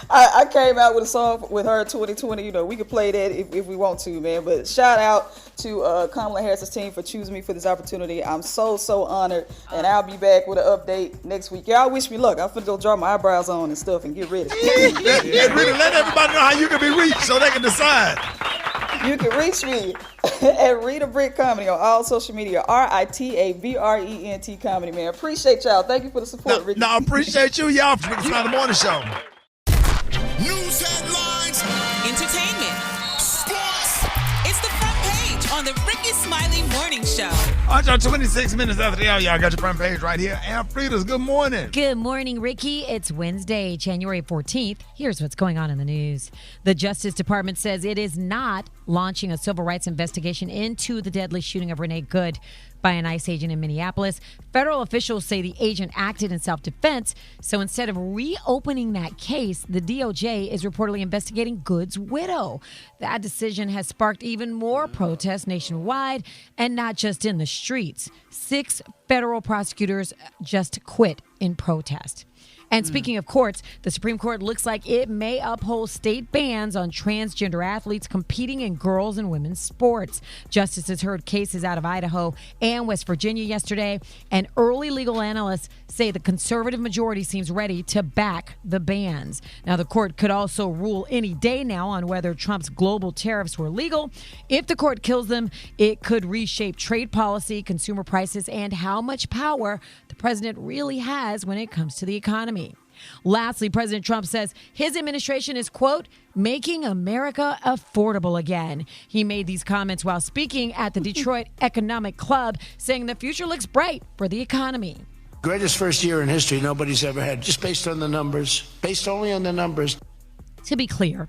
I came out with a song with her 2020. You know, we could play that if we want to, man. But shout out to Kamala Harris's team for choosing me for this opportunity. I'm so honored, and I'll be back with an update next week. Y'all wish me luck. I'm finna go draw my eyebrows on and stuff and get ready. Rita, let everybody know how you can be reached so they can decide. You can reach me at Rita Brent Comedy on all social media. RITABRENT Comedy, man. Appreciate y'all. Thank you for the support, Ricky. No, I appreciate you, y'all, for Rickey Smiley Morning Show. News headlines. Entertainment. Sports. It's the front page on the Rickey Smiley Morning Show. All right, 26 minutes after the hour, y'all got your front page right here. Alfreda's, good morning. Good morning, Ricky. It's Wednesday, January 14th. Here's what's going on in the news. The Justice Department says it is not launching a civil rights investigation into the deadly shooting of Renee Good by an ICE agent in Minneapolis. Federal officials say the agent acted in self-defense. So instead of reopening that case, the DOJ is reportedly investigating Good's widow. That decision has sparked even more protests nationwide and not just in the streets. 6 federal prosecutors just quit in protest. And speaking of courts, the Supreme Court looks like it may uphold state bans on transgender athletes competing in girls' and women's sports. Justices heard cases out of Idaho and West Virginia yesterday, and early legal analysts say the conservative majority seems ready to back the bans. Now, the court could also rule any day now on whether Trump's global tariffs were legal. If the court kills them, it could reshape trade policy, consumer prices, and how much power the president really has when it comes to the economy. Lastly, President Trump says his administration is, quote, making America affordable again. He made these comments while speaking at the Detroit Economic Club, saying the future looks bright for the economy. Greatest first year in history nobody's ever had, just based on the numbers, based only on the numbers. To be clear,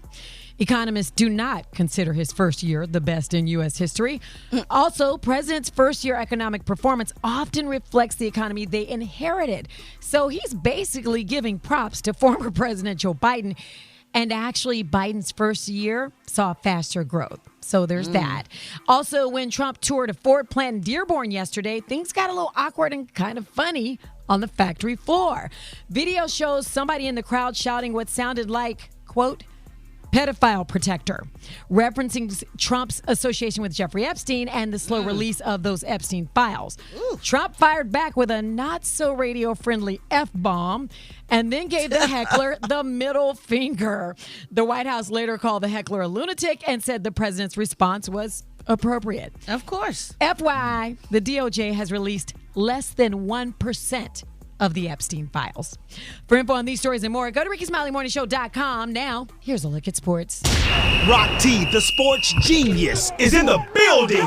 economists do not consider his first year the best in U.S. history. Also, president's first-year economic performance often reflects the economy they inherited. So he's basically giving props to former President Joe Biden. And actually, Biden's first year saw faster growth. So there's that. Also, when Trump toured a Ford plant in Dearborn yesterday, things got a little awkward and kind of funny on the factory floor. Video shows somebody in the crowd shouting what sounded like, quote, pedophile protector, referencing Trump's association with Jeffrey Epstein and the slow release of those Epstein files. Trump fired back with a not-so-radio-friendly F-bomb and then gave the heckler the middle finger. The White House later called the heckler a lunatic and said the president's response was appropriate. Of course. FYI, the DOJ has released less than 1% of the Epstein files. For info on these stories and more, go to RickySmileyMorningShow.com. Now, here's a look at sports. Rock T, the sports genius, is in the building.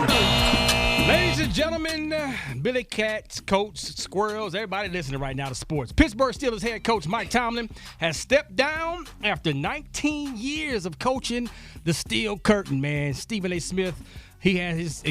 Ladies and gentlemen, Billy Cats, Coach, Squirrels, everybody listening right now to sports. Pittsburgh Steelers head coach Mike Tomlin has stepped down after 19 years of coaching the Steel Curtain, man. Stephen A. Smith, he had his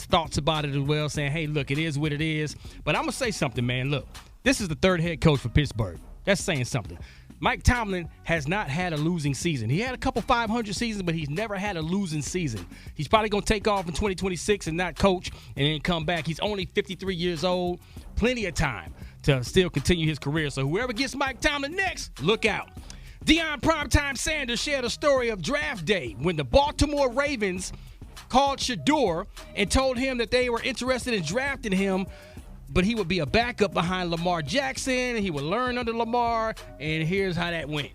thoughts about it as well, saying, hey, look, it is what it is. But I'm going to say something, man. Look, this is the third head coach for Pittsburgh. That's saying something. Mike Tomlin has not had a losing season. He had a couple 500 seasons, but he's never had a losing season. He's probably going to take off in 2026 and not coach and then come back. He's only 53 years old. Plenty of time to still continue his career. So whoever gets Mike Tomlin next, look out. Deion Primetime Sanders shared a story of draft day when the Baltimore Ravens called Shador and told him that they were interested in drafting him, but he would be a backup behind Lamar Jackson, and he would learn under Lamar, and here's how that went.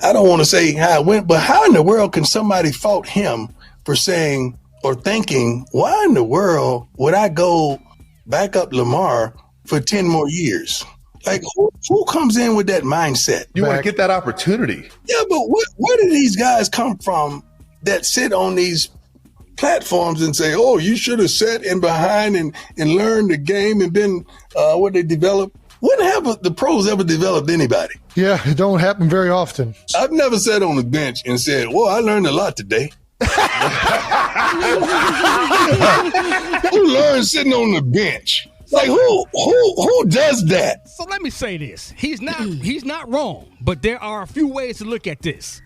I don't want to say how it went, but how in the world can somebody fault him for saying or thinking, why in the world would I go back up Lamar for 10 more years? Like, who comes in with that mindset? You want to get that opportunity. Yeah, but where do these guys come from that sit on these platforms and say, oh, you should have sat in behind and learned the game and been what they developed? When have the pros ever developed anybody? Yeah, it don't happen very often. I've never sat on the bench and said, well, I learned a lot today. Who learns sitting on the bench? Like, who does that? So let me say this. He's not wrong, but there are a few ways to look at this.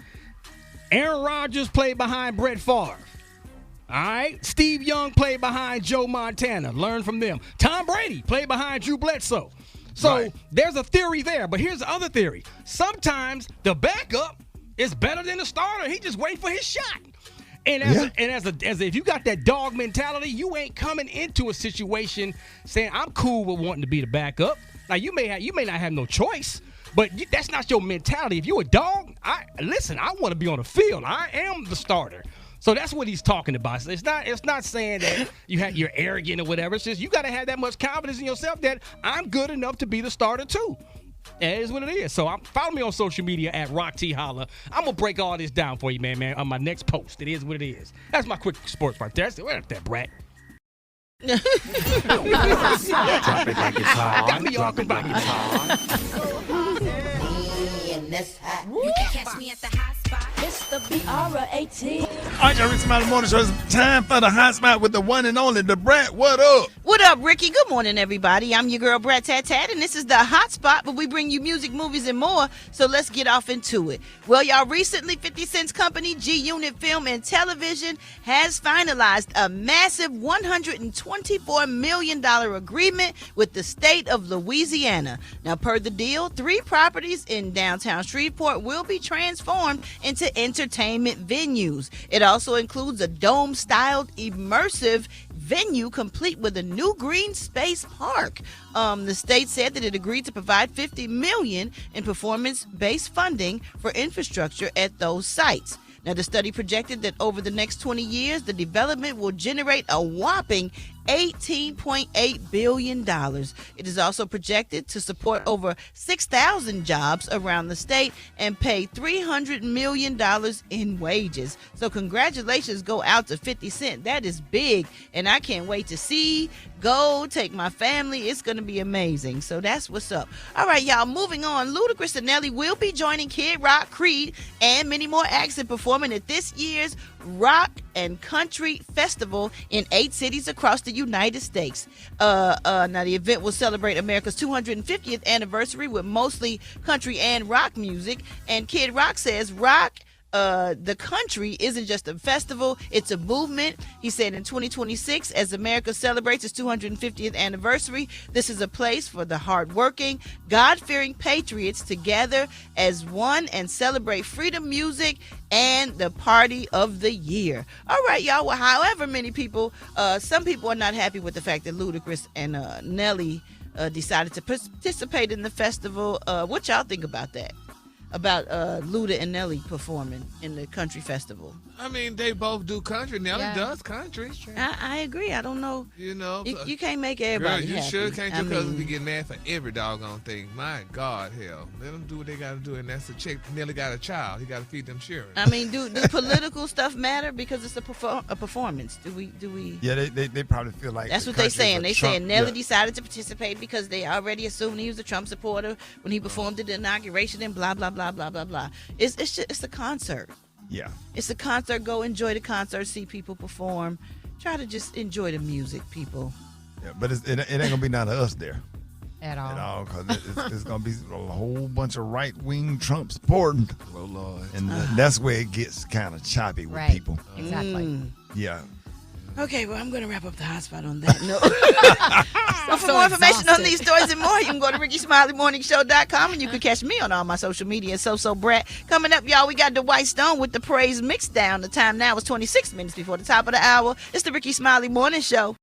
Aaron Rodgers played behind Brett Favre. All right? Steve Young played behind Joe Montana. Learn from them. Tom Brady played behind Drew Bledsoe. So There's a theory there. But here's the other theory. Sometimes the backup is better than the starter. He just wait for his shot. And as if you got that dog mentality, you ain't coming into a situation saying, I'm cool with wanting to be the backup. Now, you may not have no choice, but that's not your mentality. If you're a dog, I want to be on the field. I am the starter. So that's what he's talking about. So it's not saying that you're arrogant or whatever. It's just you got to have that much confidence in yourself that I'm good enough to be the starter too. That is what it is. So follow me on social media at Rock T Holla. I'm going to break all this down for you, man, on my next post. It is what it is. That's my quick sports right there. Where that, Brat? Drop it like it's hot. Drop it like it's hot. You can catch me at the hot spot. It's the B-R-A-T. All right, y'all, Rickey Smiley Morning Show. It's time for the hot spot with the one and only, the Brat. What up? What up, Ricky? Good morning, everybody. I'm your girl, Brat Tat Tat, and this is the hot spot, but we bring you music, movies, and more, so let's get off into it. Well, y'all, recently, 50 Cent's company, G-Unit Film and Television, has finalized a massive $124 million agreement with the state of Louisiana. Now, per the deal, 3 properties in downtown Shreveport will be transformed into entertainment venues. It also includes a dome-styled, immersive venue complete with a new green space park. The state said that it agreed to provide $50 million in performance-based funding for infrastructure at those sites. Now, the study projected that over the next 20 years, the development will generate a whopping $18.8 billion. It is also projected to support over 6,000 jobs around the state and pay $300 million in wages. So congratulations go out to 50 Cent. That is big, and I can't wait to go take my family. It's going to be amazing. So that's what's up. All right, y'all, moving on. Ludacris and Nelly will be joining Kid Rock, Creed, and many more acts in performing at this year's Rock and Country Festival in 8 cities across the United States. Now, the event will celebrate America's 250th anniversary with mostly country and rock music. And Kid Rock says the country isn't just a festival, it's a movement. He said in 2026, as America celebrates its 250th anniversary, this is a place for the hardworking, God-fearing patriots to gather as one and celebrate freedom music and the party of the year. All right, y'all. Well, however many people, some people are not happy with the fact that Ludacris and Nelly decided to participate in the festival. What y'all think about that? About Luda and Nelly performing in the country festival? I mean, they both do country. Nelly does country. I agree. I don't know. You can't make everybody girl, you happy. Sure can't. Your cousins be getting mad for every doggone thing. My God, hell. Let them do what they got to do, and that's a chick. Nelly got a child. He got to feed them children. I mean, do political stuff matter because it's a performance? Do we? Yeah, they probably feel like that's what they're saying. They saying Nelly decided to participate because they already assumed he was a Trump supporter when he performed at the inauguration and blah blah blah blah blah blah. It's a concert. Yeah. It's a concert. Go enjoy the concert, see people perform. Try to just enjoy the music, people. Yeah, but it ain't going to be none of us there. At all. Because it's going to be a whole bunch of right-wing Trump supporting. Oh, Lord. And that's where it gets kind of choppy with people. Exactly. Yeah. Okay, well, I'm going to wrap up the hotspot on that note. For more information on these stories and more, you can go to RickeySmileyMorningShow.com, and you can catch me on all my social media. So Brat. Coming up, y'all, we got the White Stone with the praise mixed down. The time now is 26 minutes before the top of the hour. It's the Rickey Smiley Morning Show.